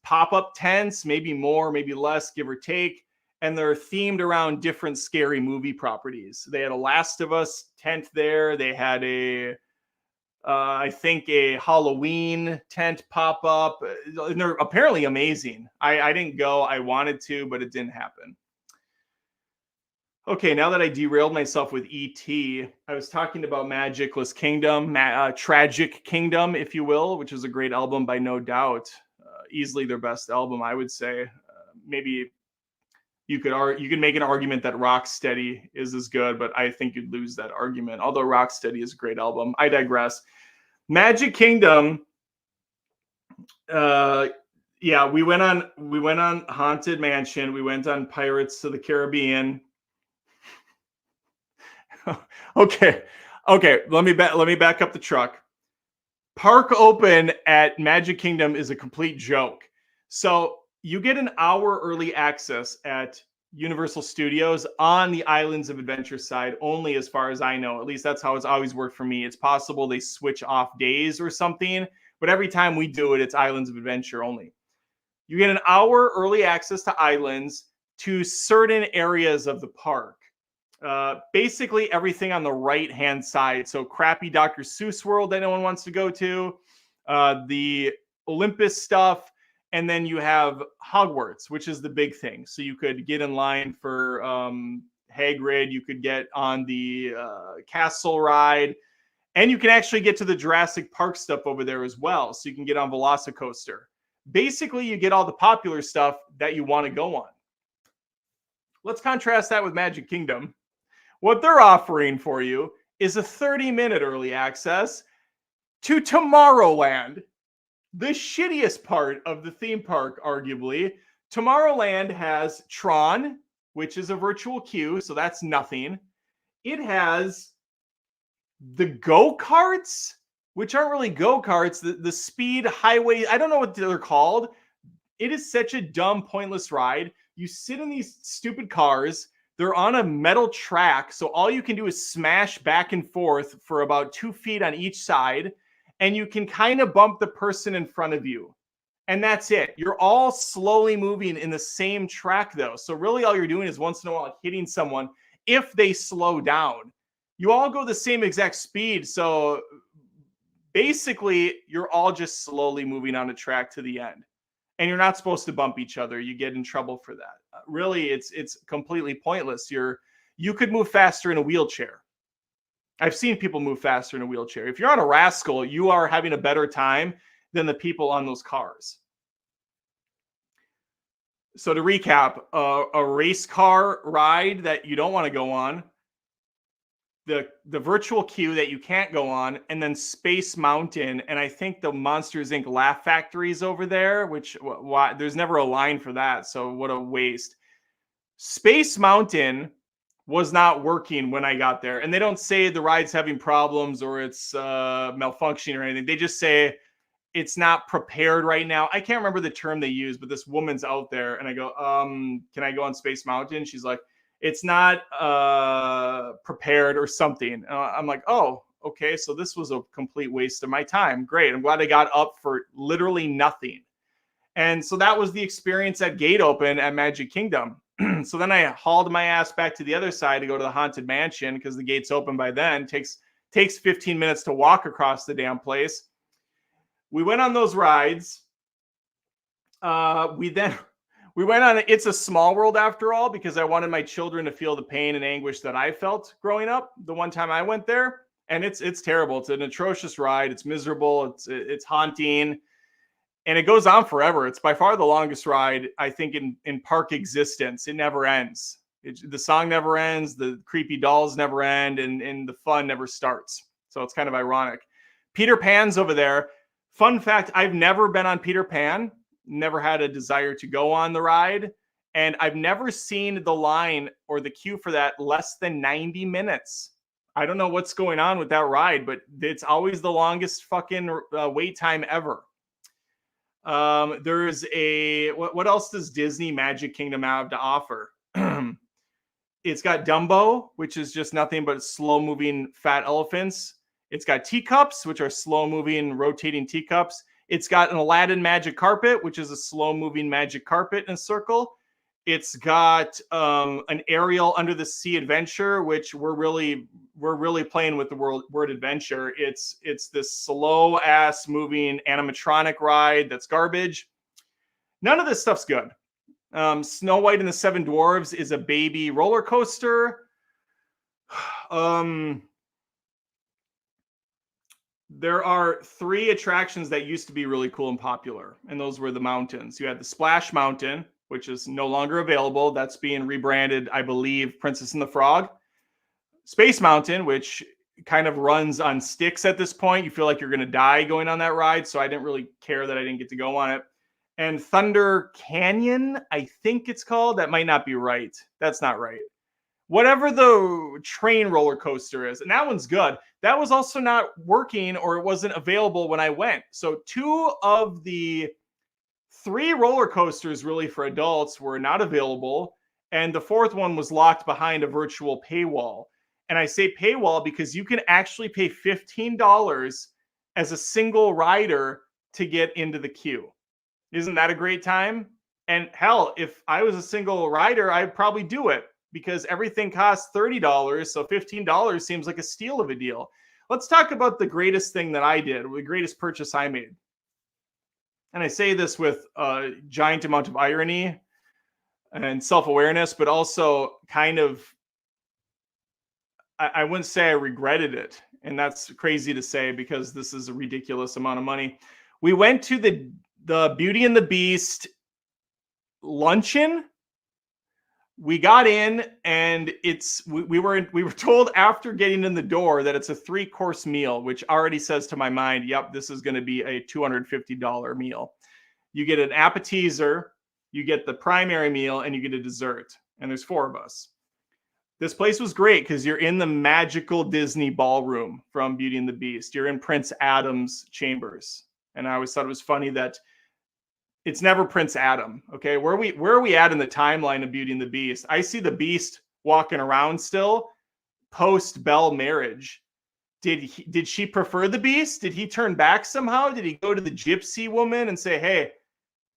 pop-up tents, maybe more, maybe less, give or take, and they're themed around different scary movie properties. They had a Last of Us tent there. They had I think a Halloween tent pop up. And they're apparently amazing. I didn't go. I wanted to, but it didn't happen. Okay, now that I derailed myself with E.T., I was talking about Magicless Kingdom, Tragic Kingdom, if you will, which is a great album by no doubt. Easily their best album, I would say. Maybe you could make an argument that Rocksteady is as good, but I think you'd lose that argument. Although Rocksteady is a great album. I digress. Magic Kingdom. Yeah, we went on Haunted Mansion. We went on Pirates of the Caribbean. Okay. Let me back up the truck. Park open at Magic Kingdom is a complete joke. So you get an hour early access at Universal Studios on the Islands of Adventure side only, as far as I know. At least that's how it's always worked for me. It's possible they switch off days or something, but every time we do it, it's Islands of Adventure only. You get an hour early access to Islands to certain areas of the park. Basically everything on the right-hand side. So crappy Dr. Seuss World that no one wants to go to, the Olympus stuff, and then you have Hogwarts, which is the big thing. So you could get in line for Hagrid. You could get on the castle ride. And you can actually get to the Jurassic Park stuff over there as well. So you can get on Velocicoaster. Basically, you get all the popular stuff that you want to go on. Let's contrast that with Magic Kingdom. What they're offering for you is a 30-minute early access to Tomorrowland. The shittiest part of the theme park, arguably. Tomorrowland has Tron, which is a virtual queue, so that's nothing. It has the go-karts, which aren't really go-karts, the speed highway, I don't know what they're called. It is such a dumb, pointless ride. You sit in these stupid cars. They're on a metal track, so all you can do is smash back and forth for about 2 feet on each side, and you can kind of bump the person in front of you. And that's it. You're all slowly moving in the same track, though. So really all you're doing is once in a while hitting someone if they slow down. You all go the same exact speed, so basically you're all just slowly moving on a track to the end. And you're not supposed to bump each other. You get in trouble for that. Really, it's completely pointless. You could move faster in a wheelchair. I've seen people move faster in a wheelchair. If you're on a Rascal, you are having a better time than the people on those cars. So to recap, a race car ride that you don't want to go on, the virtual queue that you can't go on, and then Space Mountain, and I think the Monsters Inc. Laugh Factory is over there, which why there's never a line for that, so what a waste. Space Mountain was not working when I got there, and they don't say the ride's having problems or it's malfunctioning or anything. They just say it's not prepared right now. I can't remember the term they use, but this woman's out there, and I go, can I go on Space Mountain? She's like, it's not prepared or something. I'm like, oh, okay, so this was a complete waste of my time. Great. I'm glad I got up for literally nothing. And so that was the experience at Gate Open at Magic Kingdom. So then I hauled my ass back to the other side to go to the Haunted Mansion because the gate's open by then. Takes 15 minutes to walk across the damn place. We went on those rides. We went on It's a Small World after all, because I wanted my children to feel the pain and anguish that I felt growing up the one time I went there. And it's terrible. It's an atrocious ride. It's miserable. It's haunting. And it goes on forever. It's by far the longest ride, I think, in park existence. It never ends. The song never ends. The creepy dolls never end. And the fun never starts. So it's kind of ironic. Peter Pan's over there. Fun fact, I've never been on Peter Pan. Never had a desire to go on the ride. And I've never seen the line or the queue for that less than 90 minutes. I don't know what's going on with that ride, but it's always the longest fucking wait time ever. There's what else does Disney Magic Kingdom have to offer? It's got Dumbo, which is just nothing but slow moving fat elephants. It's got teacups, which are slow moving rotating teacups. It's got an Aladdin magic carpet, which is a slow moving magic carpet in a circle. It's got an Ariel under the sea adventure, which we're really playing with the word adventure. It's this slow ass moving animatronic ride that's garbage. None of this stuff's good. Snow White and the Seven Dwarves is a baby roller coaster. There are 3 attractions that used to be really cool and popular, and those were the mountains. You had the Splash Mountain, which is no longer available. That's being rebranded, I believe, Princess and the Frog. Space Mountain, which kind of runs on sticks at this point. You feel like you're going to die going on that ride, so I didn't really care that I didn't get to go on it. And Thunder Canyon, I think it's called. That might not be right. That's not right. Whatever the train roller coaster is, and that one's good. That was also not working, or it wasn't available when I went. So 2 of the 3 roller coasters really for adults were not available, and the 4th one was locked behind a virtual paywall. And I say paywall because you can actually pay $15 as a single rider to get into the queue. Isn't that a great time? And hell, if I was a single rider, I'd probably do it because everything costs $30, so $15 seems like a steal of a deal. Let's talk about the greatest thing that I did, the greatest purchase I made. And I say this with a giant amount of irony and self-awareness, but also kind of, I wouldn't say I regretted it. And that's crazy to say because this is a ridiculous amount of money. We went to the Beauty and the Beast luncheon. We got in, and we were told after getting in the door that it's a 3-course meal, which already says to my mind, yep, this is going to be a $250 meal. You get an appetizer, you get the primary meal, and you get a dessert. And there's 4 of us. This place was great because you're in the magical Disney ballroom from Beauty and the Beast. You're in Prince Adam's chambers. And I always thought it was funny that it's never Prince Adam. Okay, where are we at in the timeline of Beauty and the Beast? I see the Beast walking around still post Belle marriage. Did she prefer the Beast? Did he turn back somehow? Did he go to the gypsy woman and say, hey,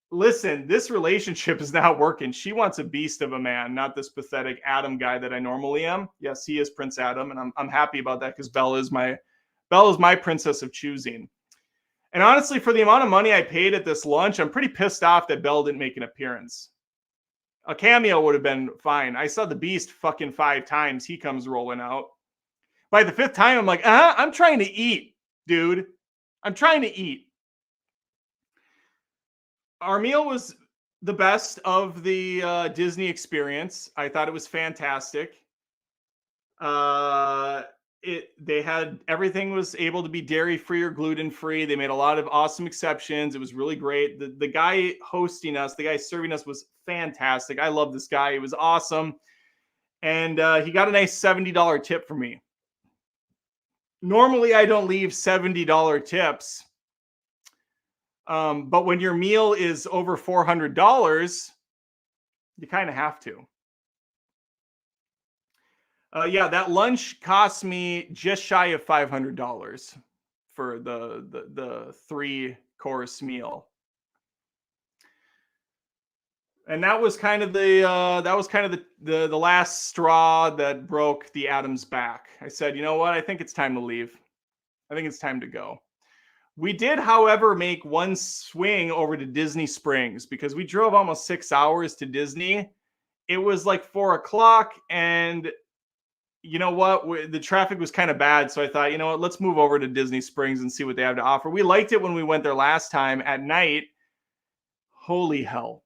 listen, this relationship is not working. She wants a beast of a man, not this pathetic Adam guy that I normally am. Yes, he is Prince Adam, and I'm happy about that because Belle is my princess of choosing. And honestly, for the amount of money I paid at this lunch, I'm pretty pissed off that Belle didn't make an appearance. A cameo would have been fine. I saw the Beast fucking 5 times. He comes rolling out. By the 5th time, I'm like, I'm trying to eat, dude. I'm trying to eat. Our meal was the best of the Disney experience. I thought it was fantastic. Uh, they had everything was able to be dairy free or gluten free. They made a lot of awesome exceptions. It was really great. The guy hosting us, the guy serving us was fantastic. I love this guy. It was awesome, and he got a nice $70 tip from me. Normally, I don't leave $70 tips, but when your meal is over $400, you kind of have to. Yeah, that lunch cost me just shy of $500 for the three course meal, and that was kind of the last straw that broke the Adam's back. I said, you know what? I think it's time to leave. I think it's time to go. We did, however, make one swing over to Disney Springs because we drove almost 6 hours to Disney. It was like 4 o'clock, and you know what? The traffic was kind of bad. So I thought, you know what? Let's move over to Disney Springs and see what they have to offer. We liked it when we went there last time at night. Holy hell.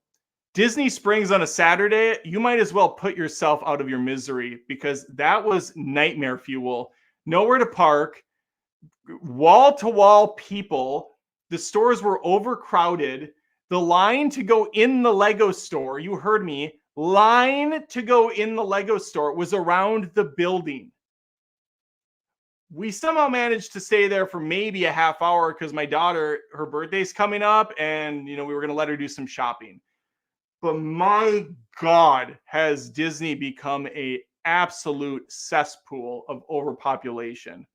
Disney Springs on a Saturday, you might as well put yourself out of your misery because that was nightmare fuel. Nowhere to park, wall to wall people. The stores were overcrowded. The line to go in the Lego store, you heard me, line to go in the Lego store was around the building. We somehow managed to stay there for maybe a half hour because my daughter, her birthday's coming up, and we were going to let her do some shopping. But my God, has Disney become a absolute cesspool of overpopulation.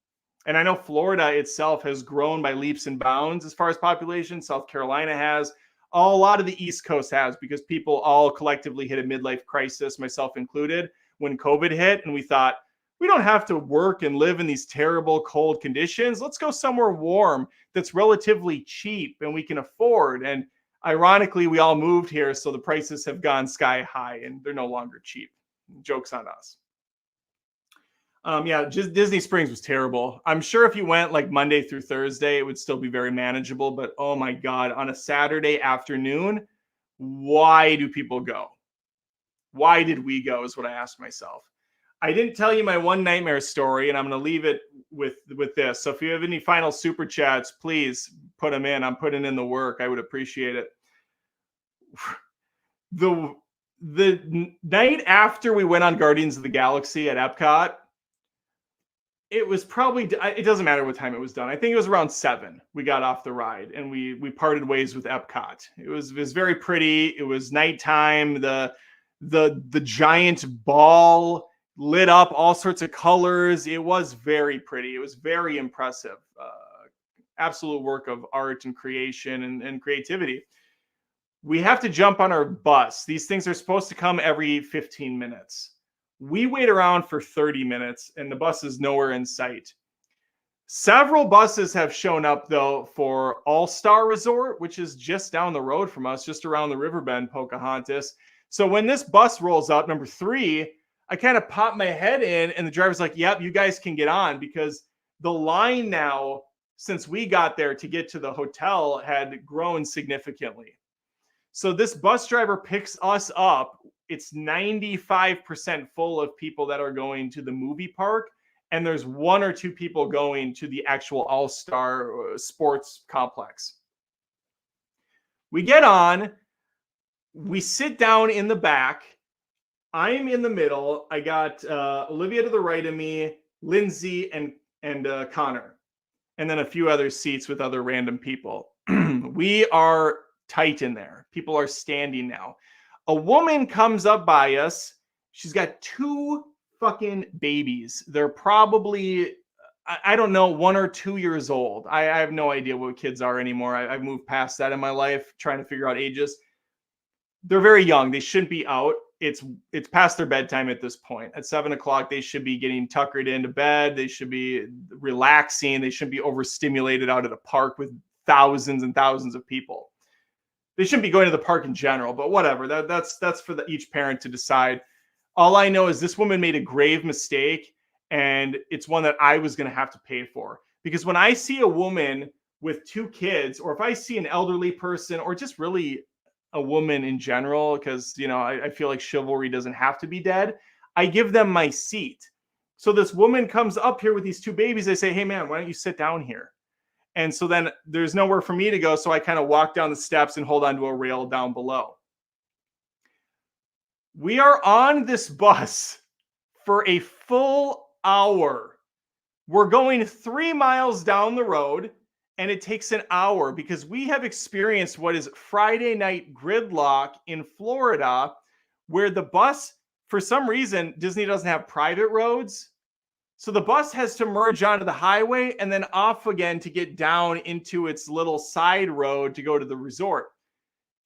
And I know Florida itself has grown by leaps and bounds as far as population. South Carolina has. A lot of the East Coast has, because people all collectively hit a midlife crisis, myself included, when COVID hit. And we thought, we don't have to work and live in these terrible cold conditions. Let's go somewhere warm that's relatively cheap and we can afford. And ironically, we all moved here, so the prices have gone sky high and they're no longer cheap. Joke's on us. Yeah, just Disney Springs was terrible. I'm sure if you went like Monday through Thursday, it would still be very manageable. But oh my God, on a Saturday afternoon, why do people go? Why did we go is what I asked myself. I didn't tell you my one nightmare story, and I'm going to leave it with this. So if you have any final super chats, please put them in. I'm putting in the work. I would appreciate it. The night after we went on Guardians of the Galaxy at Epcot, it was probably, it doesn't matter what time it was done. I think it was around 7. We got off the ride and we parted ways with Epcot. It was very pretty. It was nighttime. The giant ball lit up all sorts of colors. It was very pretty. It was very impressive. Absolute work of art and creation and creativity. We have to jump on our bus. These things are supposed to come every 15 minutes. We wait around for 30 minutes and the bus is nowhere in sight. Several buses have shown up, though, for All-Star Resort, which is just down the road from us, just around the Riverbend, Pocahontas. So when this bus rolls up, number 3, I kind of pop my head in and the driver's like, yep, you guys can get on, because the line now, since we got there to get to the hotel, had grown significantly. So this bus driver picks us up. It's 95% full of people that are going to the movie park, and there's 1 or 2 people going to the actual All-Star sports complex. We get on, we sit down in the back. I'm in the middle. I got Olivia to the right of me, Lindsay, and Connor, and then a few other seats with other random people. We are tight in there. People are standing now. A woman comes up by us. She's got 2 fucking babies. They're probably, I don't know, 1 or 2 years old. I have no idea what kids are anymore. I've moved past that in my life, trying to figure out ages. They're very young. They shouldn't be out. It's past their bedtime at this point. At 7 o'clock, they should be getting tuckered into bed. They should be relaxing. They shouldn't be overstimulated out at a park with thousands and thousands of people. They shouldn't be going to the park in general, but whatever. That's for each parent to decide. All I know is this woman made a grave mistake, and it's one that I was going to have to pay for. Because when I see a woman with 2 kids, or if I see an elderly person, or just really a woman in general, because, I feel like chivalry doesn't have to be dead. I give them my seat. So this woman comes up here with these two babies. I say, hey, man, why don't you sit down here? And so then there's nowhere for me to go. So I kind of walk down the steps and hold onto a rail down below. We are on this bus for a full hour. We're going 3 miles down the road, and it takes an hour because we have experienced what is Friday night gridlock in Florida, where the bus, for some reason, Disney doesn't have private roads. So the bus has to merge onto the highway and then off again to get down into its little side road to go to the resort.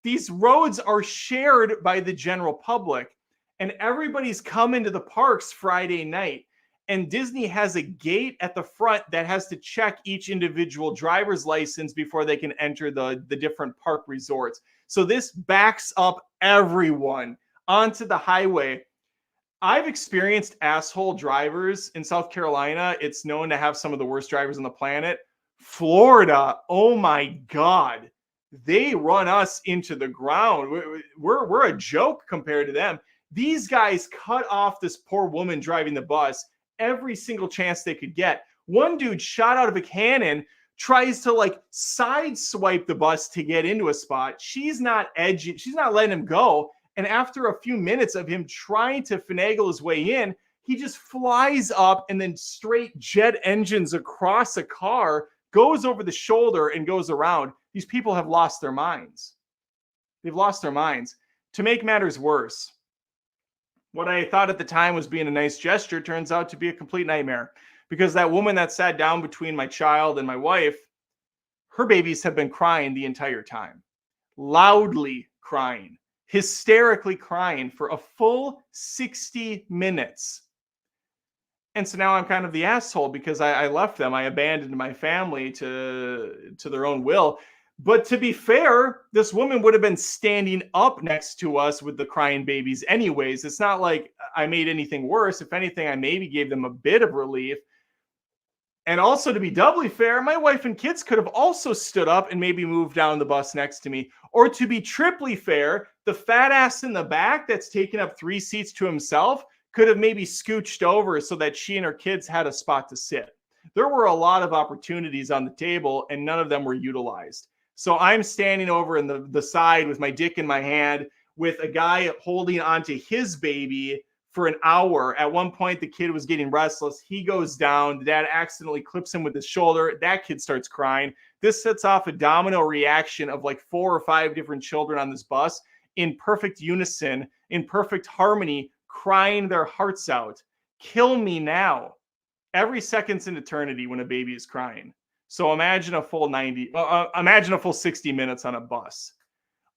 These roads are shared by the general public, and everybody's coming to the parks Friday night. And Disney has a gate at the front that has to check each individual driver's license before they can enter the different park resorts. So this backs up everyone onto the highway. I've experienced asshole drivers in South Carolina. It's known to have some of the worst drivers on the planet. Florida, oh my God, they run us into the ground. We're a joke compared to them. These guys cut off this poor woman driving the bus every single chance they could get. One dude shot out of a cannon, tries to like sideswipe the bus to get into a spot. She's not edging, she's not letting him go. And after a few minutes of him trying to finagle his way in, he just flies up and then straight jet engines across a car, goes over the shoulder and goes around. These people have lost their minds. They've lost their minds. To make matters worse, what I thought at the time was being a nice gesture turns out to be a complete nightmare, because that woman that sat down between my child and my wife, her babies have been crying the entire time, loudly crying, hysterically crying for a full 60 minutes. And so now I'm kind of the asshole because I left them. I abandoned my family to their own will. But to be fair, this woman would have been standing up next to us with the crying babies anyways. It's not like I made anything worse. If anything, I maybe gave them a bit of relief. And also, to be doubly fair, my wife and kids could have also stood up and maybe moved down the bus next to me. Or to be triply fair, the fat ass in the back that's taken up 3 seats to himself could have maybe scooched over so that she and her kids had a spot to sit. There were a lot of opportunities on the table, and none of them were utilized. So I'm standing over in the side with my dick in my hand with a guy holding onto his baby for an hour. At one point, the kid was getting restless. He goes down. The dad accidentally clips him with his shoulder. That kid starts crying. This sets off a domino reaction of like 4 or 5 different children on this bus in perfect unison, in perfect harmony, crying their hearts out. Kill me now. Every second's an eternity when a baby is crying. So imagine a full 60 minutes on a bus.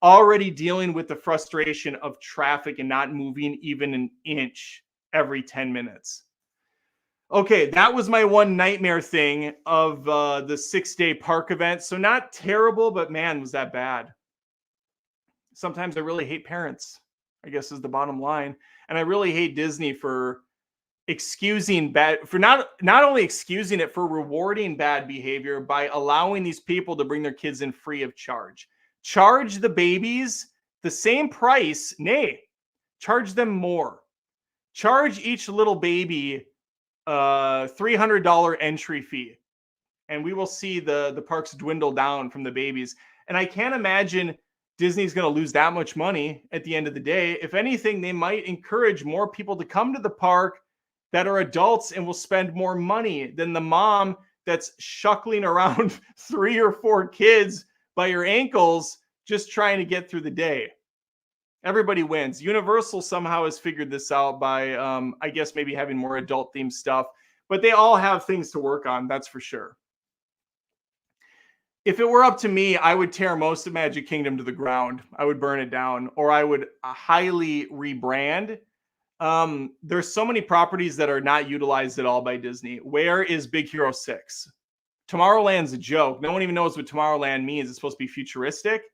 Already dealing with the frustration of traffic and not moving even an inch every 10 minutes. Okay, that was my one nightmare thing of the 6-day park event. So not terrible, but man, was that bad. Sometimes I really hate parents, I guess is the bottom line. And I really hate Disney for excusing bad, for not only excusing it, for rewarding bad behavior by allowing these people to bring their kids in free of charge. Charge the babies the same price, nay, charge them more. Charge each little baby $300 entry fee, and we will see the parks dwindle down from the babies. And I can't imagine Disney's going to lose that much money at the end of the day. If anything, they might encourage more people to come to the park that are adults and will spend more money than the mom that's shuckling around 3 or 4 kids by your ankles just trying to get through the day. Everybody wins. Universal somehow has figured this out by, I guess, maybe having more adult-themed stuff. But they all have things to work on, that's for sure. If it were up to me, I would tear most of Magic Kingdom to the ground. I would burn it down, or I would highly rebrand. There's so many properties that are not utilized at all by Disney. Where is Big Hero 6? Tomorrowland's a joke. No one even knows what Tomorrowland means. It's supposed to be futuristic.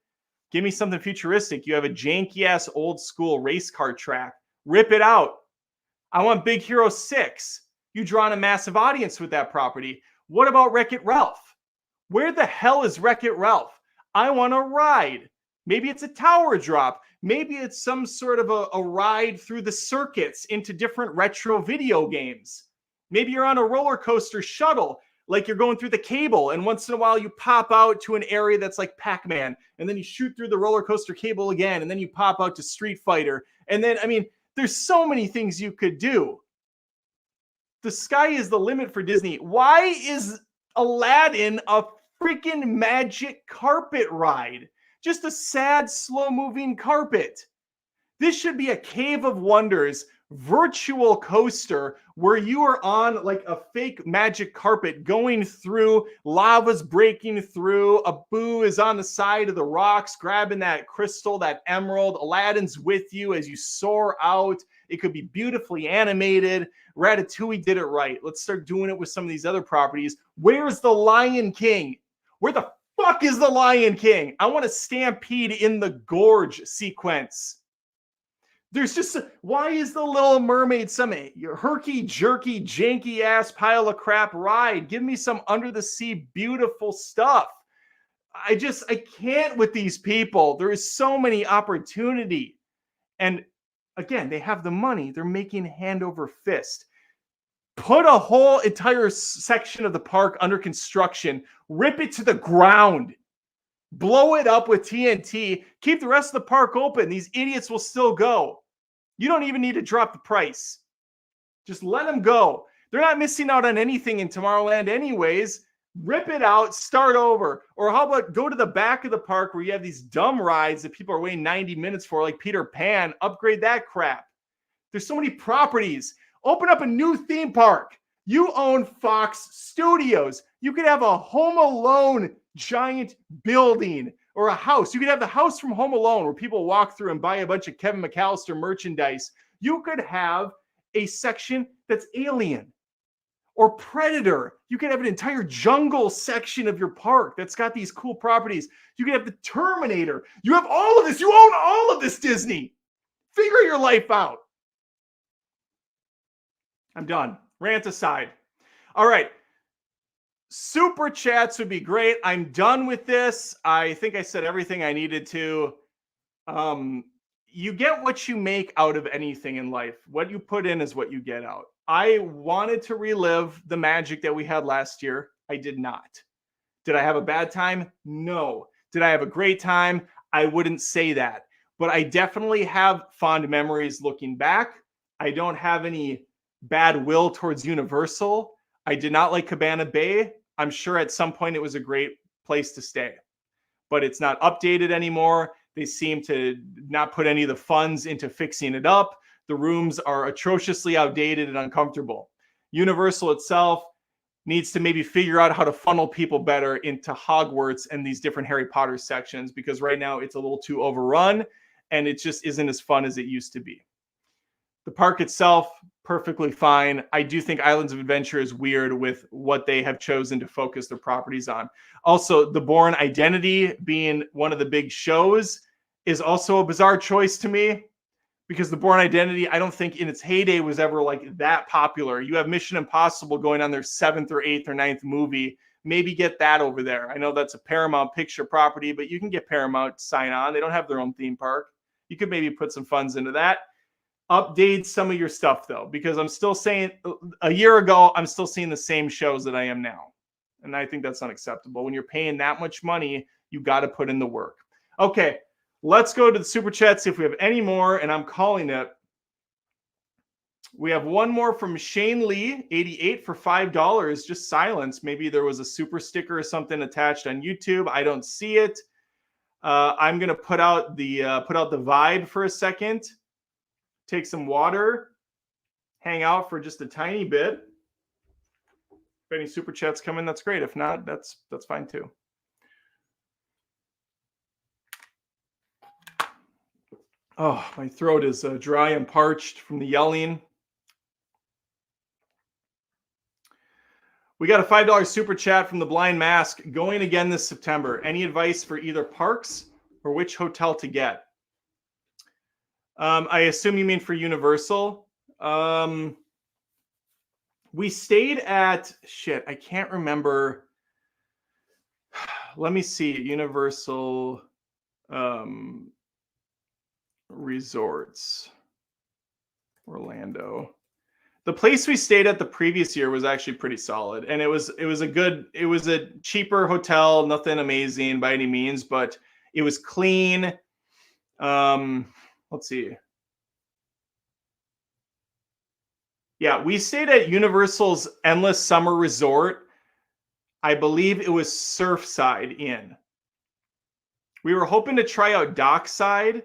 Give me something futuristic. You have a janky-ass old-school race car track. Rip it out. I want Big Hero 6. You draw in a massive audience with that property. What about Wreck-It Ralph? Where the hell is Wreck-It Ralph? I want to ride. Maybe it's a tower drop. Maybe it's some sort of a ride through the circuits into different retro video games. Maybe you're on a roller coaster shuttle, like you're going through the cable, and once in a while you pop out to an area that's like Pac-Man, and then you shoot through the roller coaster cable again, and then you pop out to Street Fighter. And then, I mean, there's so many things you could do. The sky is the limit for Disney. Why is Aladdin a freaking magic carpet ride? Just a sad, slow-moving carpet. This should be a Cave of Wonders virtual coaster where you are on like a fake magic carpet going through, lava's breaking through, Abu is on the side of the rocks grabbing that crystal, that emerald, Aladdin's with you as you soar out. It could be beautifully animated. Ratatouille did it right. Let's start doing it with some of these other properties. Where's the Lion King? Where the fuck is the Lion King? I want to stampede in the gorge sequence. There's just, why is the Little Mermaid some herky, jerky, janky ass pile of crap ride? Give me some under the sea beautiful stuff. I can't with these people. There is so many opportunity. And again, they have the money. They're making hand over fist. Put a whole entire section of the park under construction, rip it to the ground, blow it up with TNT, keep the rest of the park open. These idiots will still go. You don't even need to drop the price. Just let them go. They're not missing out on anything in Tomorrowland anyways. Rip it out, start over. Or how about go to the back of the park where you have these dumb rides that people are waiting 90 minutes for, like Peter Pan, upgrade that crap. There's so many properties. Open up a new theme park. You own Fox Studios. You could have a Home Alone giant building or a house. You could have the house from Home Alone where people walk through and buy a bunch of Kevin McAllister merchandise. You could have a section that's Alien or Predator. You could have an entire jungle section of your park that's got these cool properties. You could have the Terminator. You have all of this. You own all of this, Disney. Figure your life out. I'm done. Rant aside. All right. Super chats would be great. I'm done with this. I think I said everything I needed to. You get what you make out of anything in life. What you put in is what you get out. I wanted to relive the magic that we had last year. I did not. Did I have a bad time? No. Did I have a great time? I wouldn't say that. But I definitely have fond memories looking back. I don't have any bad will towards Universal. I did not like Cabana Bay. I'm sure at some point it was a great place to stay, but it's not updated anymore. They seem to not put any of the funds into fixing it up. The rooms are atrociously outdated and uncomfortable. Universal itself needs to maybe figure out how to funnel people better into Hogwarts and these different Harry Potter sections, because right now it's a little too overrun and it just isn't as fun as it used to be. The park itself, perfectly fine. I do think Islands of Adventure is weird with what they have chosen to focus their properties on. Also, the Bourne Identity being one of the big shows is also a bizarre choice to me, because the Bourne Identity, I don't think in its heyday was ever like that popular. You have Mission Impossible going on their 7th or 8th or 9th movie. Maybe get that over there. I know that's a Paramount Picture property, but you can get Paramount to sign on. They don't have their own theme park. You could maybe put some funds into that. Update some of your stuff, though, because I'm still saying a year ago, I'm still seeing the same shows that I am now. And I think that's unacceptable. When you're paying that much money, you got to put in the work. Okay, let's go to the Super Chat, see if we have any more, and I'm calling it. We have one more from Shane Lee, 88 for $5, just silence. Maybe there was a super sticker or something attached on YouTube. I don't see it. I'm going to put out the vibe for a second. Take some water, hang out for just a tiny bit. If any super chats come in, that's great. If not, that's fine too. Oh, my throat is dry and parched from the yelling. We got a $5 super chat from the Blind Mask. Going again this September. Any advice for either parks or which hotel to get? I assume you mean for Universal. We stayed at, I can't remember. Let me see. Universal. Um, Resorts, Orlando. The place we stayed at the previous year was actually pretty solid, and it was a cheaper hotel, nothing amazing by any means, but it was clean. Let's see. Yeah, we stayed at Universal's Endless Summer Resort. I believe it was Surfside Inn. We were hoping to try out Dockside,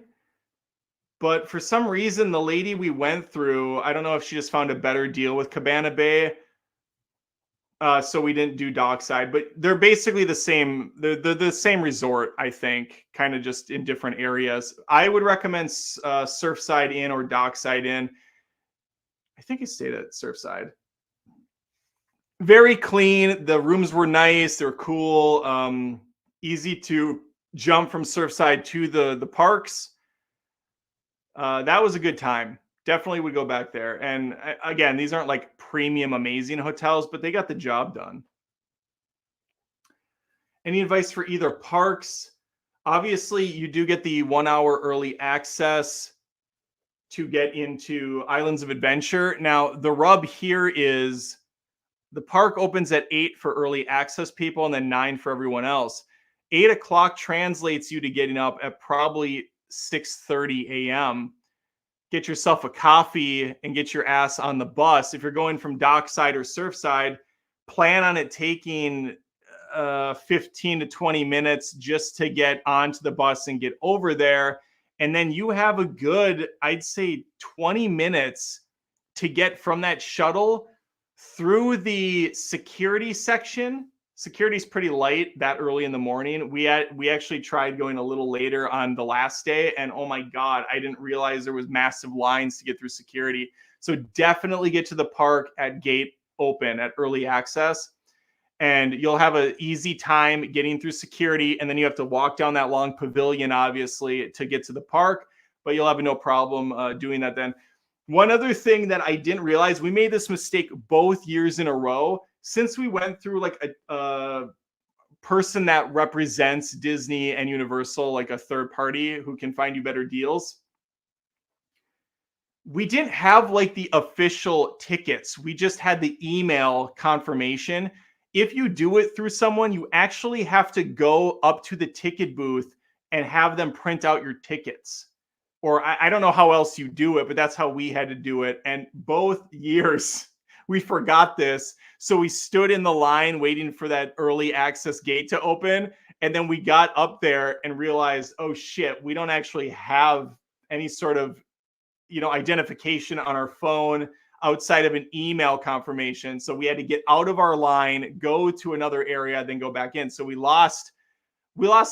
but for some reason, the lady we went through, I don't know if she just found a better deal with Cabana Bay. So we didn't do Dockside, but they're basically the same. They're the same resort, I think, kind of just in different areas. I would recommend Surfside Inn or Dockside Inn. I think I stayed at Surfside. Very clean. The rooms were nice. They were cool. Easy to jump from Surfside to the parks. That was a good time. Definitely would go back there. And again, these aren't like premium amazing hotels, but they got the job done. Any advice for either parks? Obviously, you do get the 1 hour early access to get into Islands of Adventure. Now, the rub here is the park opens at 8 for early access people and then 9 for everyone else. 8 o'clock translates you to getting up at probably 6:30 a.m. Get yourself a coffee and get your ass on the bus. If you're going from Dockside or Surfside, plan on it taking 15 to 20 minutes just to get onto the bus and get over there. And then you have a good, I'd say 20 minutes to get from that shuttle through the security section. Security is pretty light that early in the morning. We actually tried going a little later on the last day, and oh my God, I didn't realize there was massive lines to get through security. So definitely get to the park at gate open at early access, and you'll have an easy time getting through security. And then you have to walk down that long pavilion, obviously, to get to the park, but you'll have no problem doing that then. One other thing that I didn't realize, we made this mistake both years in a row. Since we went through like a person that represents Disney and Universal, like a third party who can find you better deals, we didn't have like the official tickets. We just had the email confirmation. If you do it through someone, you actually have to go up to the ticket booth and have them print out your tickets. Or I don't know how else you do it, but that's how we had to do it. And both years we forgot this. So we stood in the line waiting for that early access gate to open. And then we got up there and realized, oh shit, we don't actually have any sort of, identification on our phone outside of an email confirmation. So we had to get out of our line, go to another area, then go back in. So we lost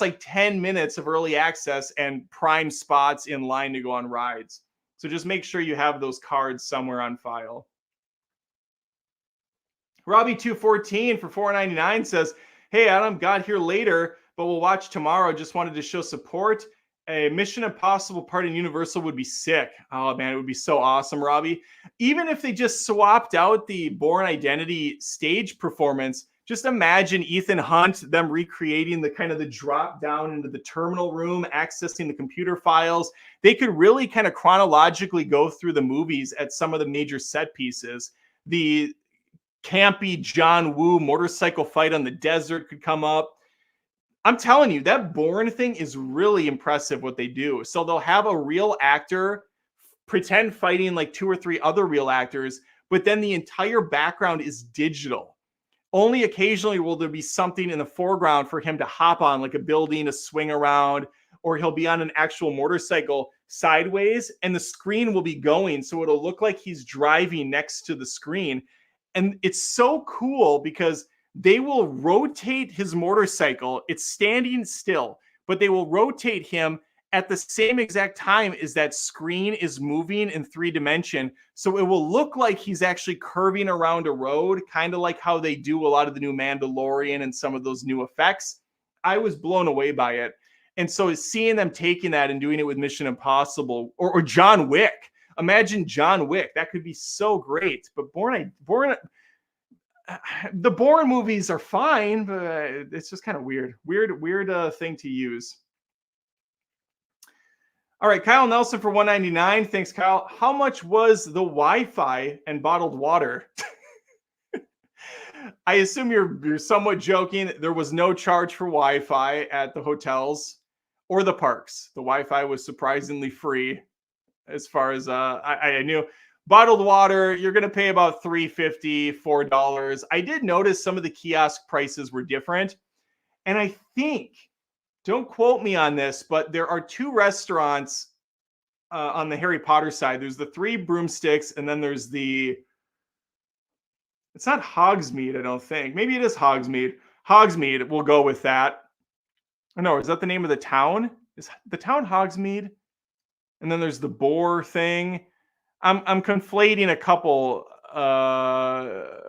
like 10 minutes of early access and prime spots in line to go on rides. So just make sure you have those cards somewhere on file. Robbie214 for $4.99 says, hey, Adam, got here later, but we'll watch tomorrow. Just wanted to show support. A Mission Impossible part in Universal would be sick. Oh, man, it would be so awesome, Robbie. Even if they just swapped out the Bourne Identity stage performance, just imagine Ethan Hunt, them recreating the kind of the drop down into the terminal room, accessing the computer files. They could really kind of chronologically go through the movies at some of the major set pieces. The campy John Woo motorcycle fight on the desert could come up. I'm telling you, that Bourne thing is really impressive what they do. So they'll have a real actor pretend fighting like 2 or 3 other real actors, but then the entire background is digital. Only occasionally will there be something in the foreground for him to hop on, like a building, a swing around, or he'll be on an actual motorcycle sideways, and the screen will be going. So it'll look like he's driving next to the screen. And it's so cool because they will rotate his motorcycle. It's standing still, but they will rotate him at the same exact time as that screen is moving in 3D. So it will look like he's actually curving around a road, kind of like how they do a lot of the new Mandalorian and some of those new effects. I was blown away by it. And so seeing them taking that and doing it with Mission Impossible or John Wick, imagine John Wick. That could be so great. But the Bourne movies are fine, but it's just kind of weird thing to use. All right, Kyle Nelson for $1.99. Thanks, Kyle. How much was the Wi-Fi and bottled water? I assume you're somewhat joking. There was no charge for Wi-Fi at the hotels or the parks. The Wi-Fi was surprisingly free, as far as I knew. Bottled water, you're going to pay about $3.50, $4. I did notice some of the kiosk prices were different, and I think, don't quote me on this, but there are two restaurants on the Harry Potter side. There's the Three Broomsticks, and then there's it's not Hogsmeade, I don't think. Maybe it is Hogsmeade. Hogsmeade, we'll go with that. No, is that the name of the town? Is the town Hogsmeade? And then there's the boar thing. I'm conflating a couple.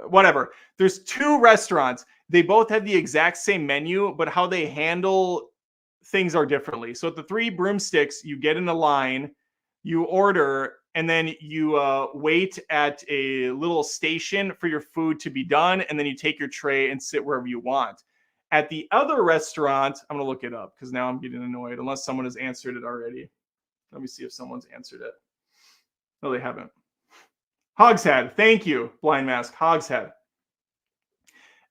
Whatever. There's two restaurants. They both have the exact same menu, but how they handle things are differently. So at the Three Broomsticks, you get in a line, you order, and then you wait at a little station for your food to be done, and then you take your tray and sit wherever you want. At the other restaurant, I'm going to look it up because now I'm getting annoyed unless someone has answered it already. Let me see if someone's answered it. No, they haven't. Hogshead. Thank you, Blind Mask. Hogshead.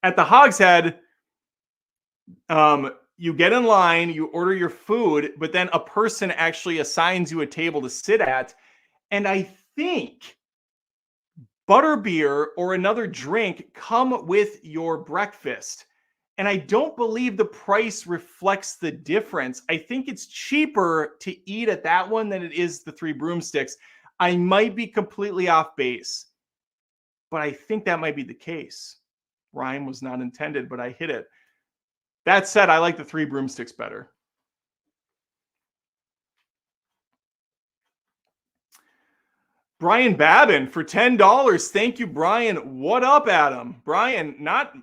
At the Hogshead, you get in line, you order your food, but then a person actually assigns you a table to sit at. And I think butterbeer or another drink come with your breakfast. And I don't believe the price reflects the difference. I think it's cheaper to eat at that one than it is the Three Broomsticks. I might be completely off base, but I think that might be the case. Rhyme was not intended, but I hit it. That said, I like the Three Broomsticks better. Brian Babin for $10. Thank you, Brian. What up, Adam? Brian, not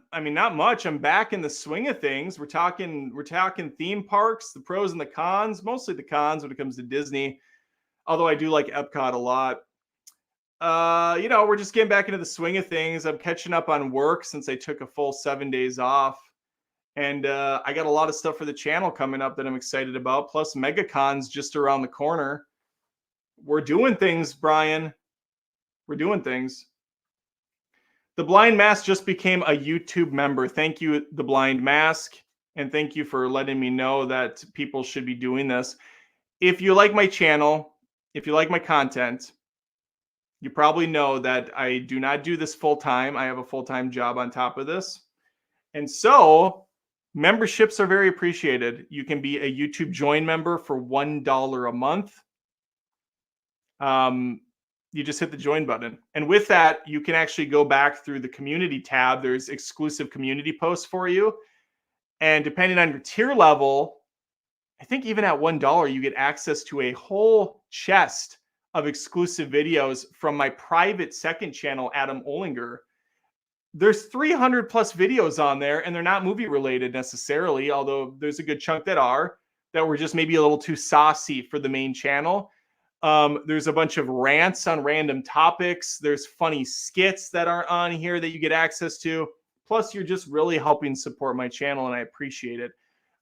much. I'm back in the swing of things. We're talking theme parks, the pros and the cons, mostly the cons when it comes to Disney. Although I do like Epcot a lot. We're just getting back into the swing of things. I'm catching up on work since I took a full 7 days off. And I got a lot of stuff for the channel coming up that I'm excited about. Plus, Megacon's just around the corner. We're doing things, Brian. We're doing things. The Blind Mask just became a YouTube member. Thank you, The Blind Mask. And thank you for letting me know that people should be doing this. If you like my channel, if you like my content, you probably know that I do not do this full time. I have a full-time job on top of this. And so memberships are very appreciated. You can be a YouTube Join member for $1 a month. You just hit the join button. And with that, you can actually go back through the community tab. There's exclusive community posts for you. And depending on your tier level, I think even at $1, you get access to a whole chest of exclusive videos from my private second channel, Adam Olinger. There's 300 plus videos on there, and they're not movie related necessarily, although there's a good chunk that were just maybe a little too saucy for the main channel. There's a bunch of rants on random topics. There's funny skits that aren't on here that you get access to. Plus, you're just really helping support my channel, and I appreciate it.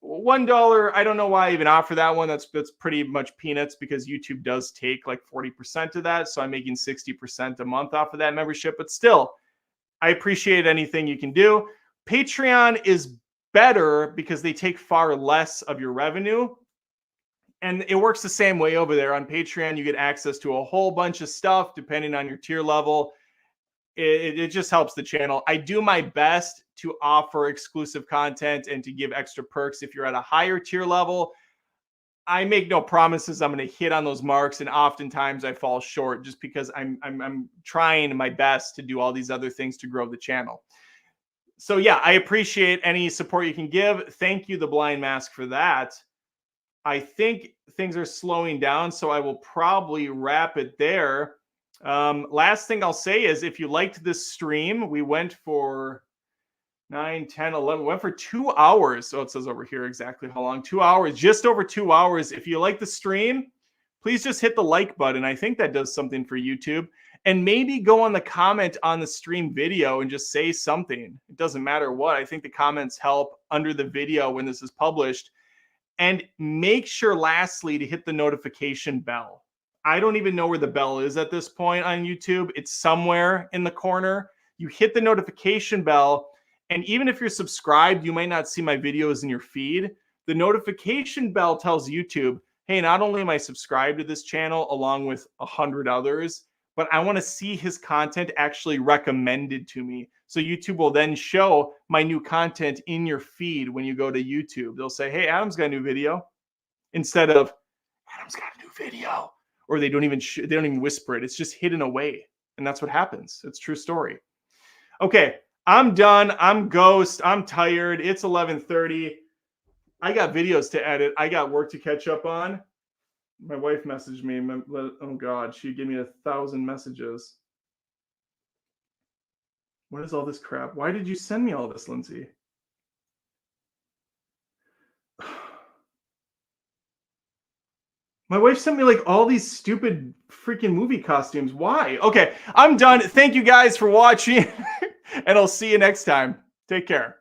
$1, I don't know why I even offer that one. That's pretty much peanuts because YouTube does take like 40% of that. So I'm making 60% a month off of that membership. But still, I appreciate anything you can do. Patreon is better because they take far less of your revenue. And it works the same way over there. On Patreon, you get access to a whole bunch of stuff depending on your tier level. It just helps the channel. I do my best to offer exclusive content and to give extra perks. If you're at a higher tier level, I make no promises I'm going to hit on those marks, and oftentimes I fall short just because I'm trying my best to do all these other things to grow the channel. So yeah, I appreciate any support you can give. Thank you, The Blind Mask, for that. I think things are slowing down, so I will probably wrap it there. Last thing I'll say is if you liked this stream, we went for 9, 10, 11, went for 2 hours. So it says over here exactly how long, 2 hours, just over 2 hours. If you like the stream, please just hit the like button. I think that does something for YouTube. And maybe go on the comment on the stream video and just say something. It doesn't matter what. I think the comments help under the video when this is published. And make sure, lastly, to hit the notification bell. I don't even know where the bell is at this point on YouTube. It's somewhere in the corner. You hit the notification bell, and even if you're subscribed, you might not see my videos in your feed. The notification bell tells YouTube, hey, not only am I subscribed to this channel along with 100 others, but I want to see his content actually recommended to me. So YouTube will then show my new content in your feed when you go to YouTube. They'll say, hey, Adam's got a new video, instead of Adam's got a new video. Or they don't even whisper it. It's just hidden away. And that's what happens. It's a true story. Okay, I'm done. I'm ghost. I'm tired. It's 11:30. I got videos to edit. I got work to catch up on. My wife messaged me. Oh God, she gave me 1,000 messages. What is all this crap? Why did you send me all this, Lindsay? My wife sent me like all these stupid freaking movie costumes. Why? Okay, I'm done. Thank you guys for watching, and I'll see you next time. Take care.